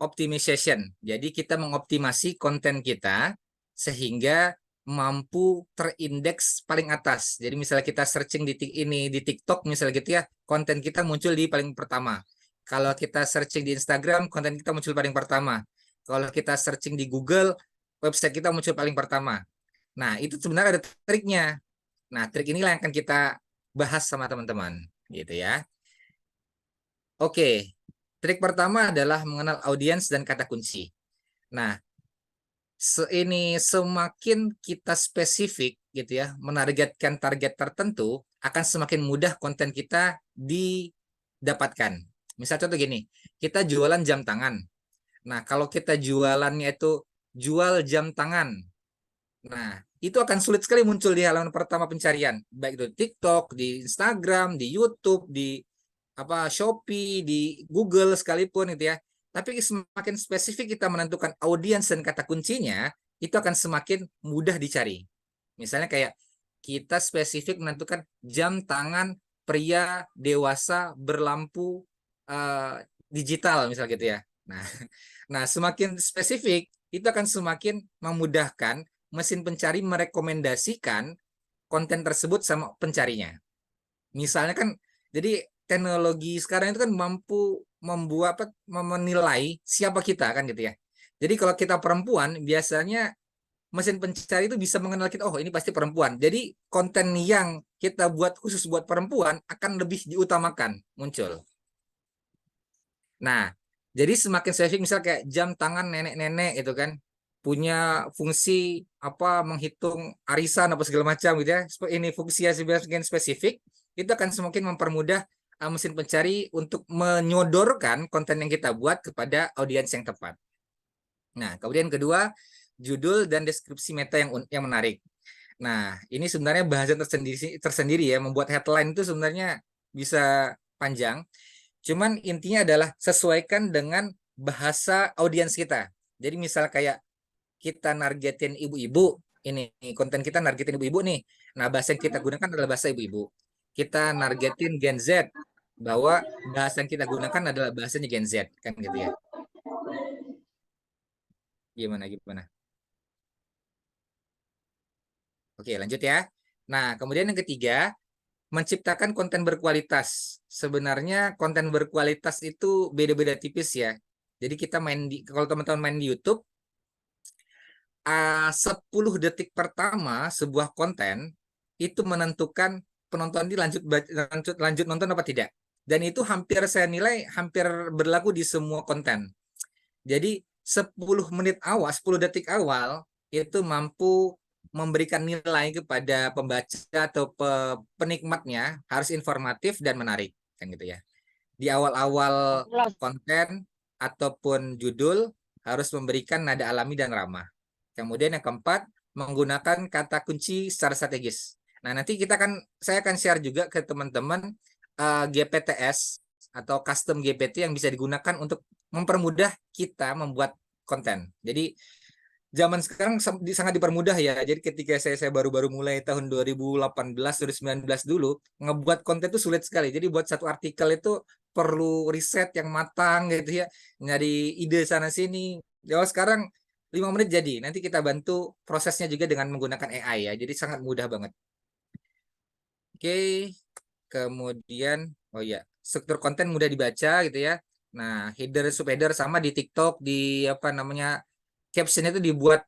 Optimization. Jadi kita mengoptimasi konten kita sehingga mampu terindeks paling atas. Jadi misalnya kita searching di TikTok misalnya gitu ya, konten kita muncul di paling pertama. Kalau kita searching di Instagram, konten kita muncul paling pertama. Kalau kita searching di Google, website kita muncul paling pertama. Nah, itu sebenarnya ada triknya. Nah, trik inilah yang akan kita bahas sama teman-teman, gitu ya. Oke, trik pertama adalah mengenal audiens dan kata kunci. Nah, semakin kita spesifik gitu ya, menargetkan target tertentu, akan semakin mudah konten kita didapatkan. Misal contoh gini, kita jualan jam tangan. Nah, kalau kita jualannya itu jual jam tangan, nah itu akan sulit sekali muncul di halaman pertama pencarian, baik itu TikTok, di Instagram, di YouTube, di Shopee, di Google sekalipun gitu ya. Tapi semakin spesifik kita menentukan audiens dan kata kuncinya, itu akan semakin mudah dicari. Misalnya kayak kita spesifik menentukan jam tangan pria dewasa berlampu digital misalnya gitu ya. Nah, semakin spesifik itu akan semakin memudahkan mesin pencari merekomendasikan konten tersebut sama pencarinya. Misalnya kan, jadi teknologi sekarang itu kan mampu menilai siapa kita kan gitu ya. Jadi kalau kita perempuan, biasanya mesin pencari itu bisa mengenal kita, oh ini pasti perempuan. Jadi konten yang kita buat khusus buat perempuan akan lebih diutamakan muncul. Nah, jadi semakin spesifik, misal kayak jam tangan nenek-nenek itu kan, punya fungsi menghitung arisan apa segala macam gitu ya. Ini fungsi yang semakin spesifik, itu akan semakin mempermudah mesin pencari untuk menyodorkan konten yang kita buat kepada audiens yang tepat. Nah, kemudian kedua, judul dan deskripsi meta yang menarik. Nah, ini sebenarnya bahasan tersendiri ya, membuat headline itu sebenarnya bisa panjang. Cuman intinya adalah sesuaikan dengan bahasa audiens kita. Jadi misal kayak kita nargetin ibu-ibu, ini konten kita nargetin ibu-ibu nih. Nah, bahasa yang kita gunakan adalah bahasa ibu-ibu. Kita nargetin Gen Z, bahwa bahasa yang kita gunakan adalah bahasanya Gen Z, kan gitu ya. Gimana? Oke, lanjut ya. Nah, kemudian yang ketiga, menciptakan konten berkualitas. Sebenarnya konten berkualitas itu beda-beda tipis ya. Jadi kita kalau teman-teman main di YouTube, 10 detik pertama sebuah konten itu menentukan penonton ini lanjut nonton apa tidak. Dan itu saya nilai hampir berlaku di semua konten. Jadi 10 detik awal itu mampu memberikan nilai kepada pembaca atau penikmatnya, harus informatif dan menarik, kan gitu ya. Di awal-awal konten ataupun judul harus memberikan nada alami dan ramah. Kemudian yang keempat, menggunakan kata kunci secara strategis. Nah, nanti saya akan share juga ke teman-teman GPTS atau custom GPT yang bisa digunakan untuk mempermudah kita membuat konten. Jadi zaman sekarang sangat dipermudah ya. Jadi ketika saya baru-baru mulai tahun 2018-2019 dulu, ngebuat konten itu sulit sekali. Jadi buat satu artikel itu perlu riset yang matang gitu ya, nyari ide sana sini. Kalau sekarang 5 menit jadi. Nanti kita bantu prosesnya juga dengan menggunakan AI ya. Jadi sangat mudah banget. Oke. Kemudian, struktur konten mudah dibaca gitu ya. Nah, header subheader sama di TikTok, di caption itu dibuat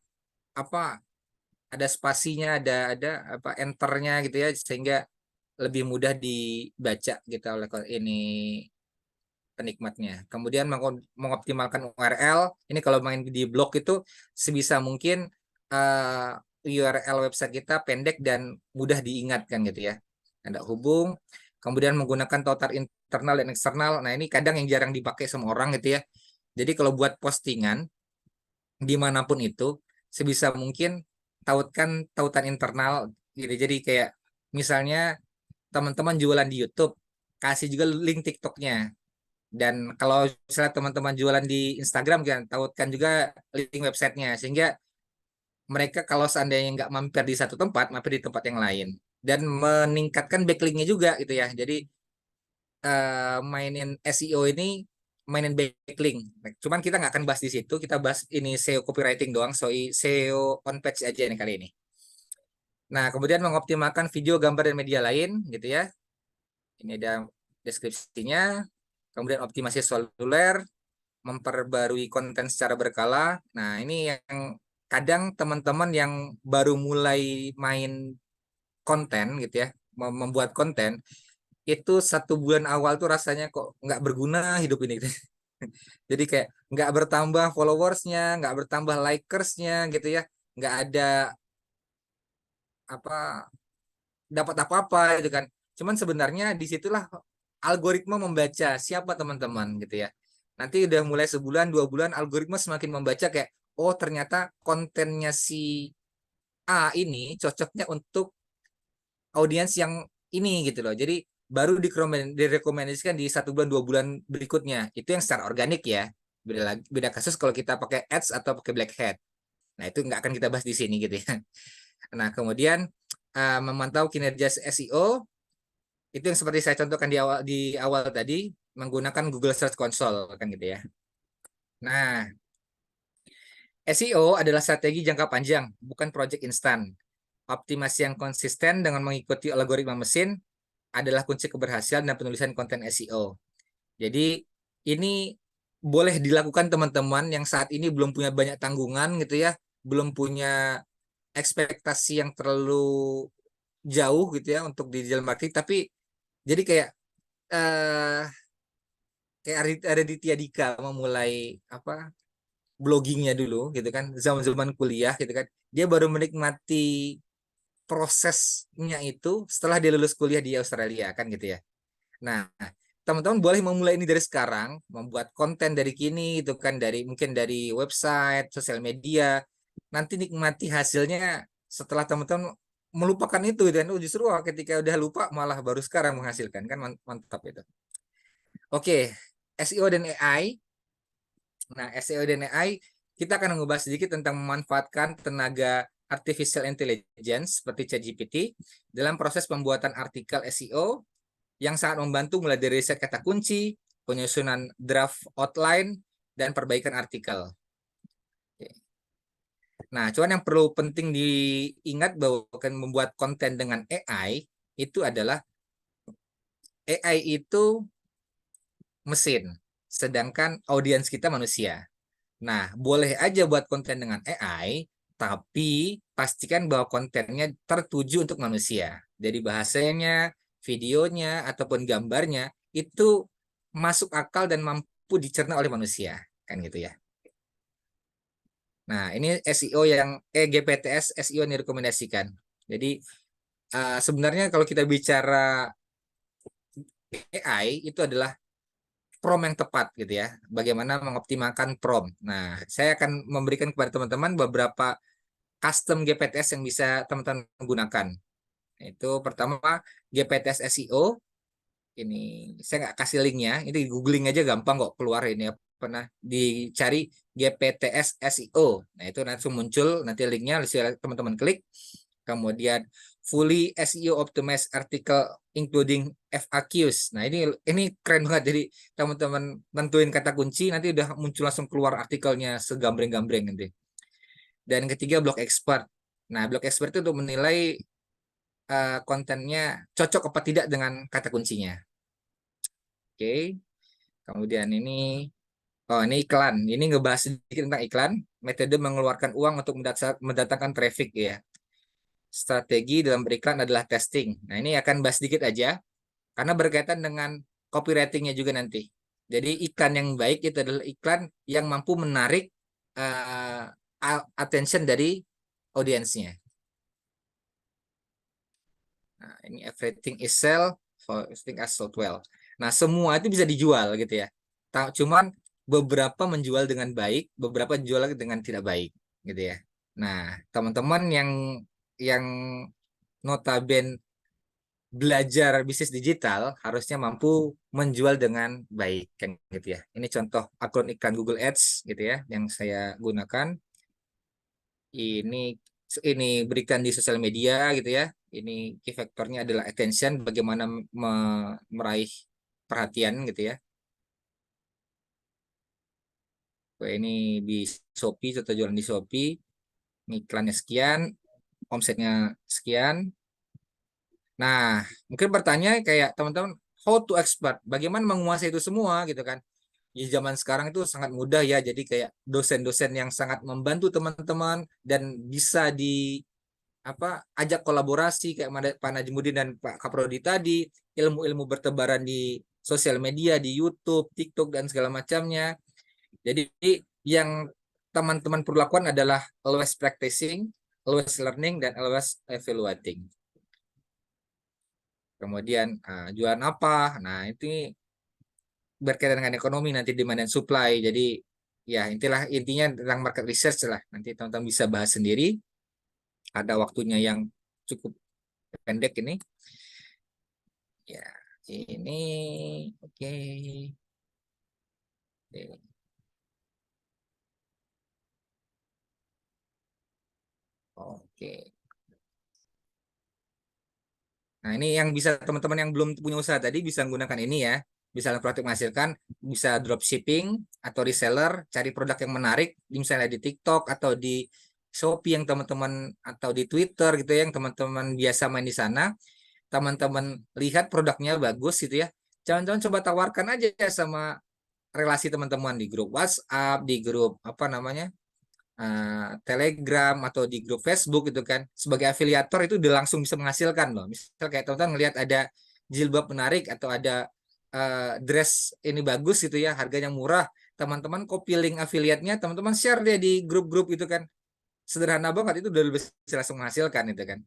ada spasinya, ada enternya gitu ya, sehingga lebih mudah dibaca gitu oleh ini penikmatnya. Kemudian mengoptimalkan URL. Ini kalau main di blog itu sebisa mungkin URL website kita pendek dan mudah diingatkan gitu ya. Ada hubung. Kemudian menggunakan tautan internal dan eksternal. Nah, ini kadang yang jarang dipakai sama orang gitu ya. Jadi kalau buat postingan dimanapun itu, sebisa mungkin tautkan tautan internal gitu. Jadi kayak Misalnya teman-teman jualan di YouTube, kasih juga link TikToknya. Dan kalau misalnya teman-teman jualan di Instagram, kan tautkan juga link websitenya, sehingga mereka kalau seandainya nggak mampir di satu tempat, mampir di tempat yang lain. Dan meningkatkan backlinknya juga gitu ya. Jadi mainin SEO ini mainin backlink. Cuman kita nggak akan bahas di situ, kita bahas ini SEO copywriting doang, SEO on page aja nih kali ini. Nah, kemudian mengoptimalkan video, gambar, dan media lain gitu ya. Ini ada deskripsinya. Kemudian optimasi seluler, memperbarui konten secara berkala. Nah, ini yang kadang teman-teman yang baru mulai main konten gitu ya, membuat konten, itu 1 bulan awal tuh rasanya kok nggak berguna hidup ini. Jadi kayak nggak bertambah followersnya, nggak bertambah likersnya gitu ya, nggak ada apa dapat apa-apa gitu kan. Cuman sebenarnya disitulah algoritma membaca siapa teman-teman gitu ya. Nanti udah mulai sebulan, 2 bulan, algoritma semakin membaca kayak, oh ternyata kontennya si A ini cocoknya untuk audiens yang ini gitu loh. Jadi baru direkomendasikan di 1 bulan, 2 bulan berikutnya. Itu yang secara organik ya. Beda kasus kalau kita pakai ads atau pakai black hat. Nah itu nggak akan kita bahas di sini gitu ya. Nah kemudian memantau kinerja SEO itu yang seperti saya contohkan di awal tadi, menggunakan Google Search Console kan gitu ya. Nah, SEO adalah strategi jangka panjang, bukan project instan. Optimasi yang konsisten dengan mengikuti algoritma mesin adalah kunci keberhasilan dan penulisan konten SEO. Jadi ini boleh dilakukan teman-teman yang saat ini belum punya banyak tanggungan gitu ya, belum punya ekspektasi yang terlalu jauh gitu ya untuk di digital marketing, tapi jadi kayak Raditya Dika memulai apa bloggingnya dulu gitu kan, zaman-zaman kuliah gitu kan, dia baru menikmati prosesnya itu setelah dia lulus kuliah di Australia kan gitu ya. Nah, teman-teman boleh memulai ini dari sekarang, membuat konten dari kini gitu kan, mungkin dari website, sosial media. Nanti nikmati hasilnya setelah teman-teman melupakan itu dan justru ketika udah lupa malah baru sekarang menghasilkan kan, mantap itu. Oke, SEO dan AI. Nah, SEO dan AI kita akan ngebahas sedikit tentang memanfaatkan tenaga artificial intelligence seperti ChatGPT dalam proses pembuatan artikel SEO yang sangat membantu mulai dari riset kata kunci, penyusunan draft outline, dan perbaikan artikel. Nah, cuman yang perlu penting diingat bahwa akan membuat konten dengan AI itu adalah AI itu mesin, sedangkan audiens kita manusia. Nah, boleh aja buat konten dengan AI, tapi pastikan bahwa kontennya tertuju untuk manusia. Jadi bahasanya, videonya, ataupun gambarnya itu masuk akal dan mampu dicerna oleh manusia, kan gitu ya. Nah, ini SEO yang GPTS SEO yang direkomendasikan. Jadi sebenarnya kalau kita bicara AI itu adalah prompt yang tepat gitu ya. Bagaimana mengoptimalkan prompt. Nah, saya akan memberikan kepada teman-teman beberapa custom GPTS yang bisa teman-teman gunakan. Itu pertama GPTS SEO. Ini saya nggak kasih linknya. Ini googling aja gampang kok keluar ini ya. Pernah dicari GPTS SEO. Nah, itu nanti muncul nanti linknya, teman-teman klik. Kemudian fully SEO optimized article including FAQs. Nah, ini keren banget. Jadi teman-teman nentuin kata kunci nanti udah muncul langsung keluar artikelnya segambreng-gambreng nanti. Dan ketiga blog expert. Nah, blog expert itu untuk menilai kontennya cocok apa tidak dengan kata kuncinya. Oke. Kemudian ini iklan. Ini ngebahas sedikit tentang iklan. Metode mengeluarkan uang untuk mendatangkan traffic ya. Strategi dalam beriklan adalah testing. Nah, ini akan bahas sedikit aja karena berkaitan dengan copywritingnya juga nanti. Jadi iklan yang baik itu adalah iklan yang mampu menarik attention dari audiensnya. Nah, ini everything is sell, everything is sold well. Nah, semua itu bisa dijual gitu ya. Cuman beberapa menjual dengan baik, beberapa jual dengan tidak baik gitu ya. Nah, teman-teman yang notabene belajar bisnis digital harusnya mampu menjual dengan baik kan gitu ya. Ini contoh akun iklan Google Ads gitu ya yang saya gunakan. Ini berikan di sosial media gitu ya. Ini key factornya adalah attention, bagaimana meraih perhatian gitu ya. Ini di Shopee, contoh jualan di Shopee, ini iklannya sekian, omsetnya sekian. Nah, mungkin bertanya kayak teman-teman, how to expert, bagaimana menguasai itu semua gitu kan? Di zaman sekarang itu sangat mudah ya, jadi kayak dosen-dosen yang sangat membantu teman-teman dan bisa ajak kolaborasi kayak Pak Najmudin dan Pak Kaprodi tadi, ilmu-ilmu bertebaran di sosial media, di YouTube, TikTok dan segala macamnya. Jadi yang teman-teman perlu lakukan adalah always practicing, always learning, dan always evaluating. Kemudian jualan apa? Nah, itu berkaitan dengan ekonomi nanti demand dan supply. Jadi ya intinya tentang market research lah. Nanti teman-teman bisa bahas sendiri. Ada waktunya yang cukup pendek ini. Ya, ini oke. Oke. Nah, ini yang bisa teman-teman yang belum punya usaha tadi bisa menggunakan ini ya. Bisa produktif menghasilkan, bisa dropshipping atau reseller, cari produk yang menarik, misalnya di TikTok atau di Shopee yang teman-teman atau di Twitter gitu ya, yang teman-teman biasa main di sana. Teman-teman lihat produknya bagus gitu ya. Jangan-jangan coba tawarkan aja sama relasi teman-teman di grup WhatsApp, di grup Telegram atau di grup Facebook gitu kan, sebagai afiliator itu udah langsung bisa menghasilkan loh. Misal kayak teman-teman ngelihat ada jilbab menarik atau ada dress ini bagus gitu ya, harganya murah, teman-teman copy link afiliatnya, teman-teman share deh di grup-grup itu kan. Sederhana banget, itu udah bisa langsung menghasilkan itu kan.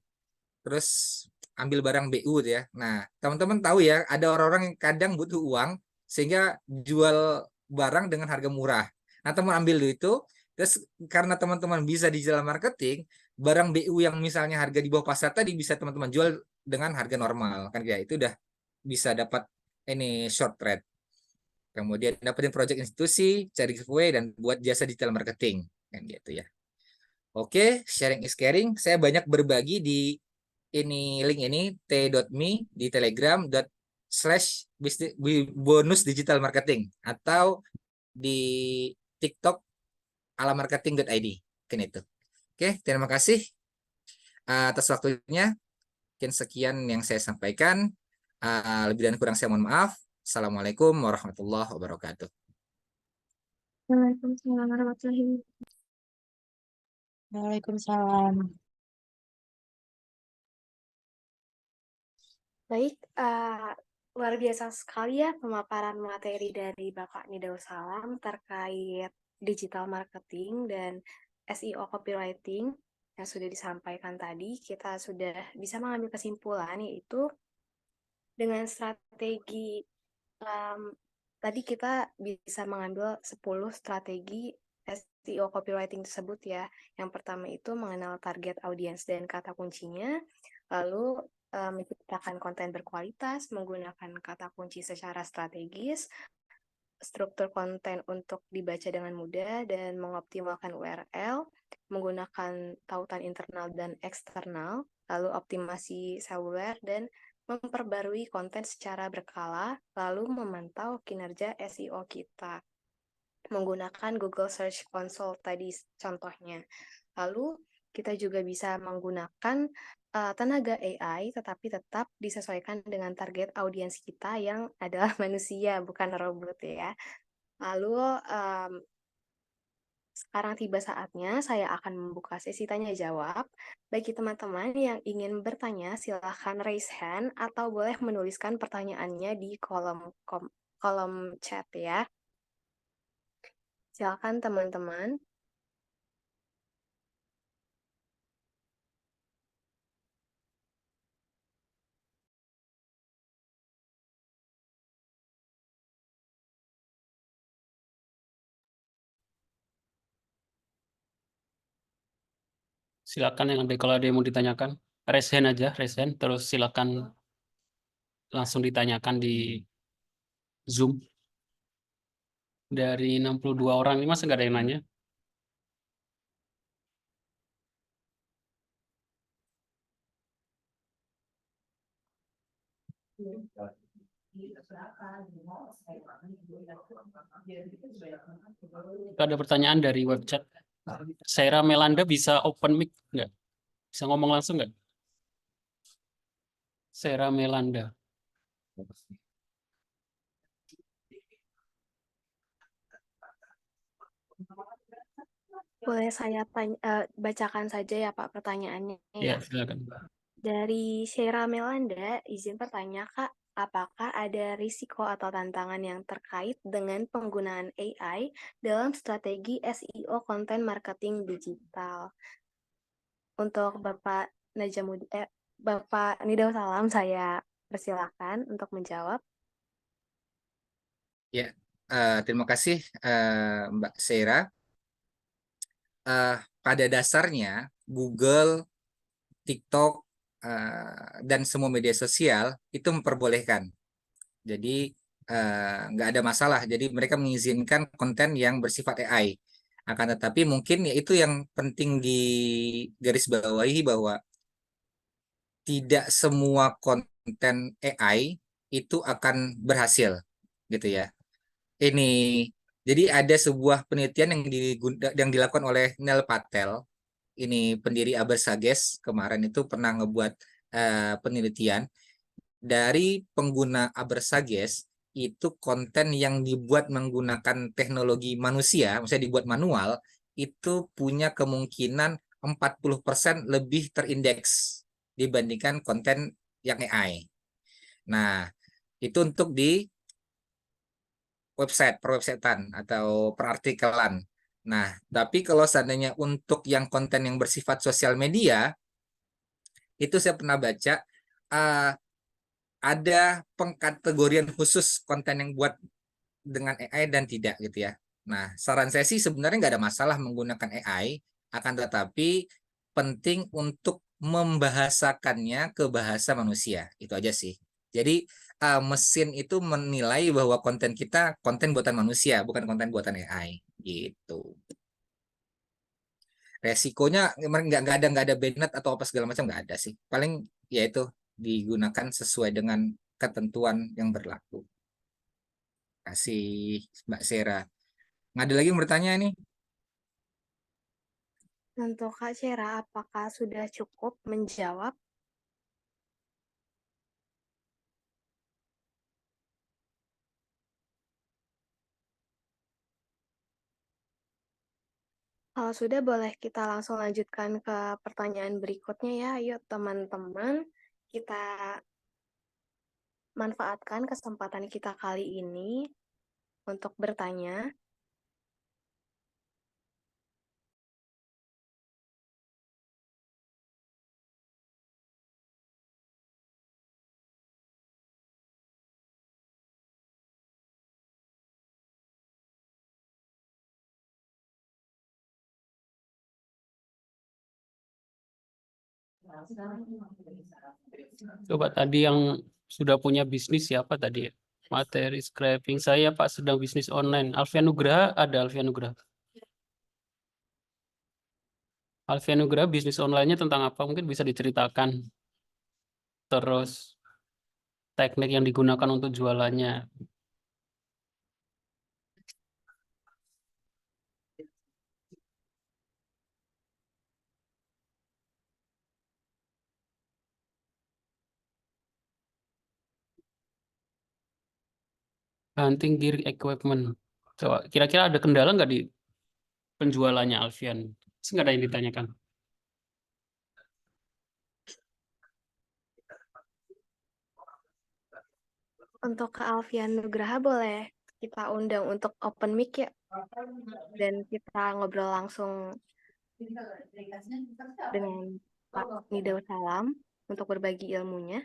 Terus ambil barang BU gitu ya. Nah, teman-teman tahu ya, ada orang-orang yang kadang butuh uang sehingga jual barang dengan harga murah. Nah, teman ambil itu, terus karena teman-teman bisa digital marketing, barang BU yang misalnya harga di bawah pasar tadi bisa teman-teman jual dengan harga normal kan ya. Itu udah bisa dapat ini short trade. Kemudian dapetin project institusi, cari giveaway dan buat jasa digital marketing kan gitu ya. Oke, sharing is caring. Saya banyak berbagi di link ini t.me di Telegram /bonus digital marketing atau di TikTok alamarketing.id. Kan itu. Oke, terima kasih atas waktunya. Mungkin sekian yang saya sampaikan. Lebih dan kurang saya mohon maaf. Assalamualaikum warahmatullahi wabarakatuh. Waalaikumsalam warahmatullahi wabarakatuh. Waalaikumsalam. Baik, luar biasa sekali ya pemaparan materi dari Bapak Nidau Salam terkait digital marketing dan SEO copywriting yang sudah disampaikan tadi. Kita sudah bisa mengambil kesimpulan yaitu dengan strategi tadi kita bisa mengambil 10 strategi SEO copywriting tersebut ya. Yang pertama itu mengenal target audiens dan kata kuncinya, lalu menciptakan konten berkualitas, menggunakan kata kunci secara strategis, struktur konten untuk dibaca dengan mudah, dan mengoptimalkan URL, menggunakan tautan internal dan eksternal, lalu optimasi seluler, dan memperbarui konten secara berkala, lalu memantau kinerja SEO kita menggunakan Google Search Console tadi contohnya. Lalu kita juga bisa menggunakan tenaga AI, tetapi tetap disesuaikan dengan target audiens kita yang adalah manusia, bukan robot ya. Lalu sekarang tiba saatnya saya akan membuka sesi tanya jawab. Bagi teman-teman yang ingin bertanya, silahkan raise hand atau boleh menuliskan pertanyaannya di kolom chat ya. Silakan teman-teman. Silakan yang kalau ada yang mau ditanyakan, raise hand aja, raise hand, terus silakan langsung ditanyakan di Zoom. Dari 62 orang ini masa nggak ada yang nanya? Ada pertanyaan dari web chat. Sarah Melanda bisa open mic nggak? Bisa ngomong langsung nggak? Sarah Melanda. Boleh saya bacakan saja ya Pak pertanyaannya Ya, ya. silakan. Dari Sheira Melanda, izin bertanya Kak, apakah ada risiko atau tantangan yang terkait dengan penggunaan AI dalam strategi SEO konten marketing digital? Untuk Bapak Nidau Salam, saya persilakan untuk menjawab. Ya, terima kasih Mbak Sheira. Pada dasarnya Google, TikTok, dan semua media sosial itu memperbolehkan. Jadi nggak ada masalah. Jadi mereka mengizinkan konten yang bersifat AI. Akan tetapi mungkin ya itu yang penting digarisbawahi bahwa tidak semua konten AI itu akan berhasil, gitu ya. Ini jadi ada sebuah penelitian yang dilakukan oleh Neil Patel. Ini pendiri Abersages kemarin itu pernah ngebuat penelitian dari pengguna Abersages itu konten yang dibuat menggunakan teknologi manusia, maksudnya dibuat manual, itu punya kemungkinan 40% lebih terindeks dibandingkan konten yang AI. Nah, itu untuk di website, perwebsitean atau perartikelan. Nah, tapi kalau seandainya untuk yang konten yang bersifat sosial media, itu saya pernah baca uh, ada pengkategorian khusus konten yang buat dengan AI dan tidak gitu ya. Nah, saran saya sih sebenarnya nggak ada masalah menggunakan AI, akan tetapi penting untuk membahasakannya ke bahasa manusia. Itu aja sih. Jadi mesin itu menilai bahwa konten kita konten buatan manusia, bukan konten buatan AI. Gitu. Resikonya nggak ada banned atau apa segala macam nggak ada sih. Paling ya itu digunakan sesuai dengan ketentuan yang berlaku. Kasih Mbak Sera. Nggak ada lagi yang bertanya nih? Untuk Kak Sheira, apakah sudah cukup menjawab? Kalau sudah, boleh kita langsung lanjutkan ke pertanyaan berikutnya ya. Ayo teman-teman, kita manfaatkan kesempatan kita kali ini untuk bertanya. Coba tadi yang sudah punya bisnis siapa tadi ya? Materi scraping saya Pak sedang bisnis online. Alfian Nugraha ada Alfian Nugraha. Alfian Nugraha bisnis online-nya tentang apa? Mungkin bisa diceritakan. Terus teknik yang digunakan untuk jualannya. Hunting gear equipment. Coba kira-kira ada kendala nggak di penjualannya Alfian? Nggak ada yang ditanyakan. Untuk Kak Alfian Nugraha, boleh kita undang untuk open mic ya. Dan kita ngobrol langsung dengan Pak Nidau Salam untuk berbagi ilmunya.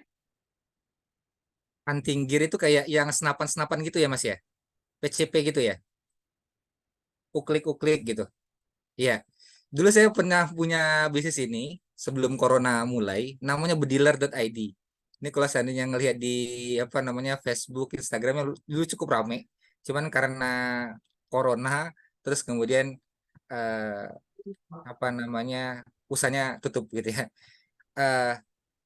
Hunting gear itu kayak yang senapan-senapan gitu ya Mas ya? PCP gitu ya? Uklik-uklik gitu. Iya. Dulu saya pernah punya bisnis ini sebelum corona mulai, namanya bediler.id. Ini kalau seandainya ngelihat di apa namanya Facebook, Instagramnya dulu cukup ramai. Cuman karena corona, terus kemudian eh, apa namanya usahanya tutup gitu ya. Eh,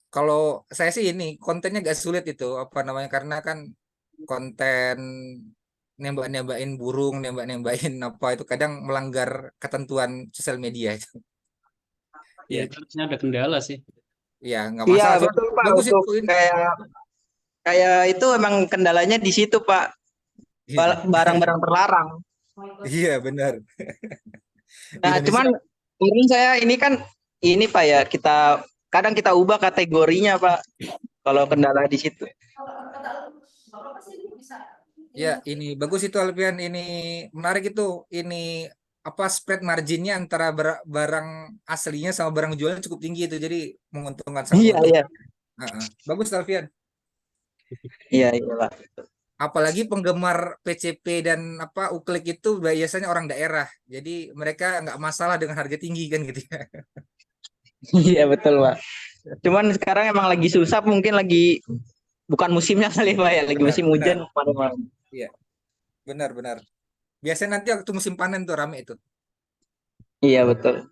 Kalau saya sih ini kontennya gak sulit itu apa namanya karena kan konten nembak-nembakin burung, nembak-nembakin apa itu kadang melanggar ketentuan sosial media itu. Ya, Ya, itu harusnya ada kendala sih. ya nggak Iya masalah. Cuma betul Pak, bagus untuk itu ini. kayak kayak itu emang kendalanya di situ Pak, Iya, barang-barang terlarang. iya benar. Di Nah Indonesia. cuman turun saya ini kan ini Pak ya, kadang kita ubah kategorinya Pak kalau kendala di situ. Ya, ini bagus itu Alfian. Ini menarik itu. Ini apa spread marginnya antara barang aslinya sama barang jualnya cukup tinggi itu. Jadi menguntungkan sangat Iya menguntungkan. iya Heeh. Bagus Alfian. iya iya Pak. Apalagi penggemar PCP dan apa uklik itu biasanya orang daerah. Jadi mereka nggak masalah dengan harga tinggi kan gitu ya. Iya betul Pak. Cuman sekarang emang lagi susah, mungkin lagi bukan musimnya kali Pak ya, lagi Benar, musim benar. hujan kemarin-kemarin. Iya, benar-benar. Biasanya nanti waktu musim panen tuh rame itu. Iya betul.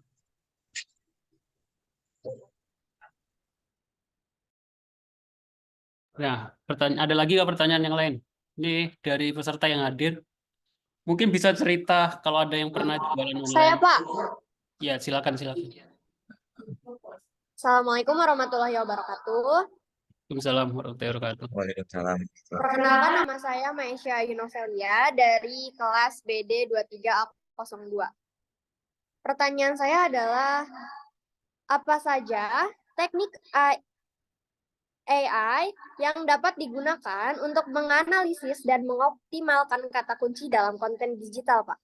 Nah, ada lagi nggak pertanyaan yang lain? Ini dari peserta yang hadir. Mungkin bisa cerita kalau ada yang pernah jualan Saya online. Pak. Ya, silakan. Assalamualaikum warahmatullahi wabarakatuh. Waalaikumsalam warahmatullahi wabarakatuh. Waalaikumsalam. Perkenalkan nama saya Maisha Yunovelia dari kelas BD 23A02. Pertanyaan saya adalah, apa saja teknik AI yang dapat digunakan untuk menganalisis dan mengoptimalkan kata kunci dalam konten digital, Pak?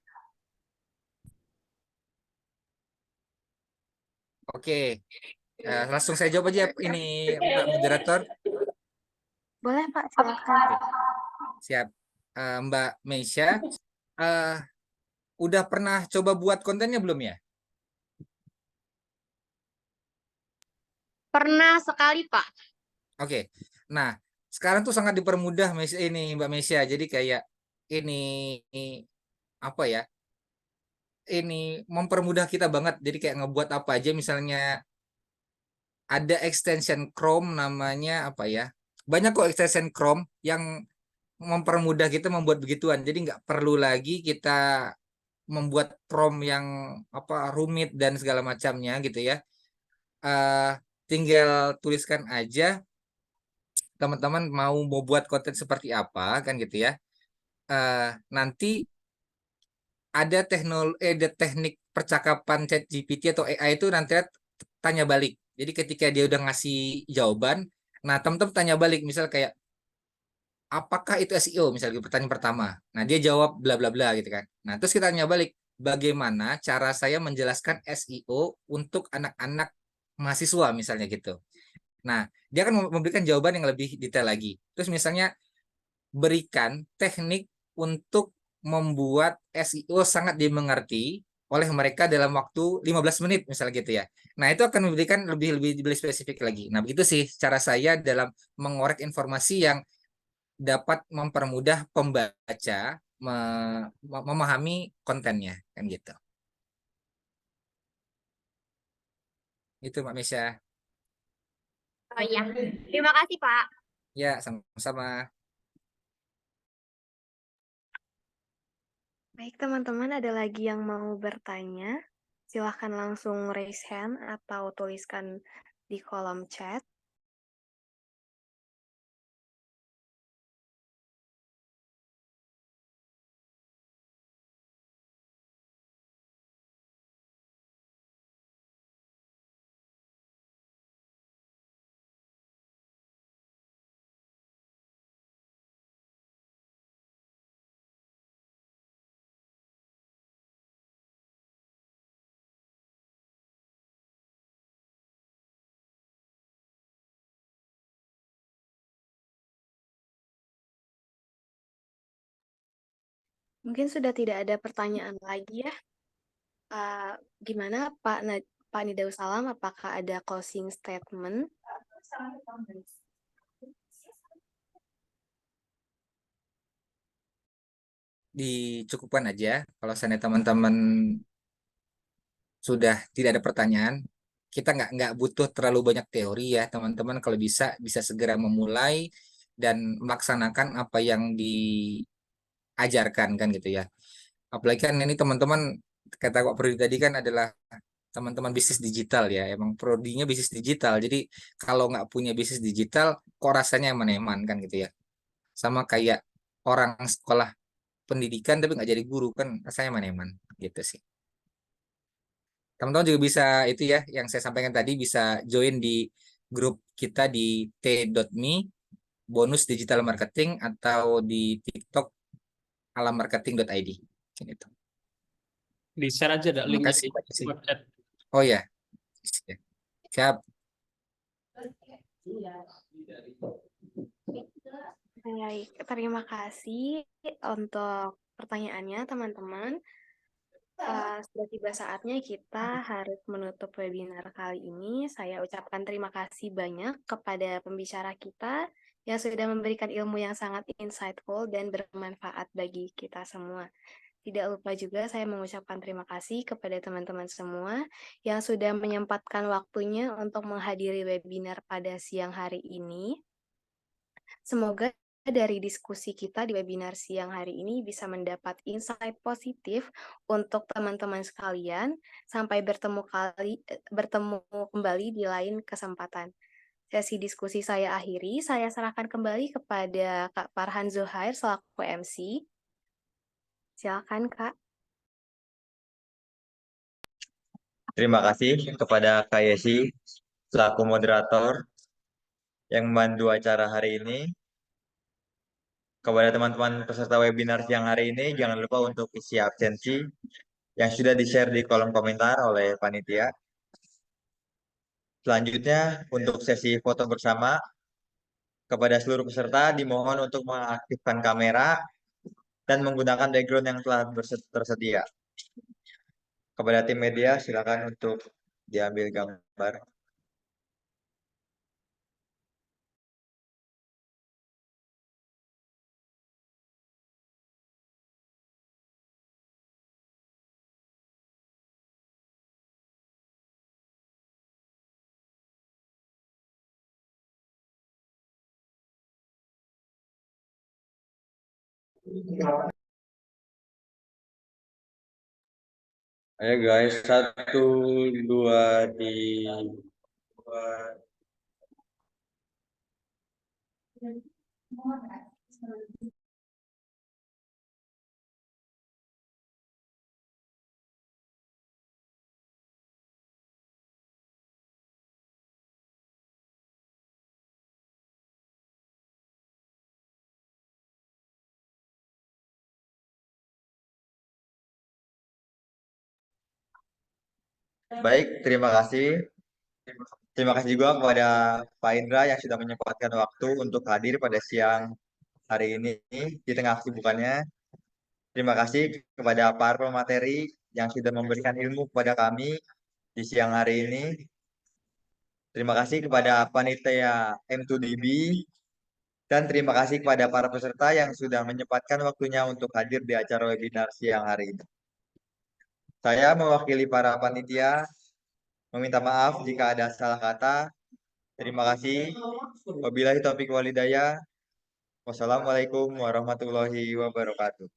Oke. Langsung saya jawab aja ini Mbak Moderator. Boleh Pak, silakan. Oke. Siap. Mbak Meisha, udah pernah coba buat kontennya belum ya? Pernah sekali, Pak. Oke. Nah, sekarang tuh sangat dipermudah ini Mbak Meisha. Jadi kayak ini apa ya? Ini mempermudah kita banget. Jadi kayak ngebuat apa aja misalnya ada extension Chrome namanya apa ya? Banyak kok extension Chrome yang mempermudah kita membuat begituan. Jadi nggak perlu lagi kita membuat prompt yang apa rumit dan segala macamnya gitu ya. Tinggal tuliskan aja teman-teman mau buat konten seperti apa kan gitu ya. Nanti ada teknik percakapan ChatGPT atau AI itu nanti tanya balik. Jadi ketika dia udah ngasih jawaban, nah teman-teman tanya balik misal kayak apakah itu SEO misalnya pertanyaan pertama. Nah, dia jawab bla bla bla gitu kan. Nah, terus kita tanya balik, bagaimana cara saya menjelaskan SEO untuk anak-anak mahasiswa misalnya gitu. Nah, dia akan memberikan jawaban yang lebih detail lagi. Terus misalnya berikan teknik untuk membuat SEO sangat dimengerti oleh mereka dalam waktu 15 menit misalnya gitu ya. Nah, itu akan memberikan lebih spesifik lagi. Nah, begitu sih cara saya dalam mengorek informasi yang dapat mempermudah pembaca memahami kontennya kan gitu. Itu Mbak Mesya. Oh iya. Terima kasih, Pak. Ya, sama-sama. Baik teman-teman, ada lagi yang mau bertanya? Silahkan langsung raise hand atau tuliskan di kolom chat. Mungkin sudah tidak ada pertanyaan lagi ya. Gimana Pak Nidau Salam, apakah ada closing statement? dicukupkan aja. Kalau seandainya teman-teman sudah tidak ada pertanyaan, kita nggak butuh terlalu banyak teori ya teman-teman. Kalau bisa segera memulai dan melaksanakan apa yang diajarkan kan gitu ya. Apalagi kan ini teman-teman kata Pak Prodi tadi kan adalah teman-teman bisnis digital ya. Emang prodinya bisnis digital. Jadi kalau nggak punya bisnis digital, kok rasanya eman-eman kan gitu ya. Sama kayak orang sekolah pendidikan tapi nggak jadi guru kan rasanya eman-eman gitu sih. Teman-teman juga bisa itu ya yang saya sampaikan tadi bisa join di grup kita di t.me bonus digital marketing atau di TikTok alamarketing.id. Gitu. Di share aja dah Terima linknya kasih, di Pak Jesse. web chat. Oh ya, siap. Baik, terima kasih untuk pertanyaannya teman-teman. Sudah tiba saatnya kita harus menutup webinar kali ini. Saya ucapkan terima kasih banyak kepada pembicara kita yang sudah memberikan ilmu yang sangat insightful dan bermanfaat bagi kita semua. Tidak lupa juga saya mengucapkan terima kasih kepada teman-teman semua yang sudah menyempatkan waktunya untuk menghadiri webinar pada siang hari ini. Semoga dari diskusi kita di webinar siang hari ini bisa mendapat insight positif untuk teman-teman sekalian. Sampai bertemu kembali di lain kesempatan. Sesi diskusi saya akhiri, saya serahkan kembali kepada Kak Farhan Zuhair selaku MC. Silakan, Kak. Terima kasih kepada Kak Yesi selaku moderator yang membantu acara hari ini. Kepada teman-teman peserta webinar siang hari ini, jangan lupa untuk isi absensi yang sudah di-share di kolom komentar oleh panitia. Selanjutnya, untuk sesi foto bersama, kepada seluruh peserta dimohon untuk mengaktifkan kamera dan menggunakan background yang telah tersedia. Kepada tim media, silakan untuk diambil gambar. Ayo guys, 1, 2, 3. Baik, terima kasih. Terima kasih juga kepada Pak Indra yang sudah menyempatkan waktu untuk hadir pada siang hari ini di tengah kesibukannya. Terima kasih kepada para pemateri yang sudah memberikan ilmu kepada kami di siang hari ini. Terima kasih kepada panitia M2DB dan terima kasih kepada para peserta yang sudah menyempatkan waktunya untuk hadir di acara webinar siang hari ini. Saya mewakili para panitia meminta maaf jika ada salah kata. Terima kasih. Wabillahi taufiq walhidayah. Wassalamualaikum warahmatullahi wabarakatuh.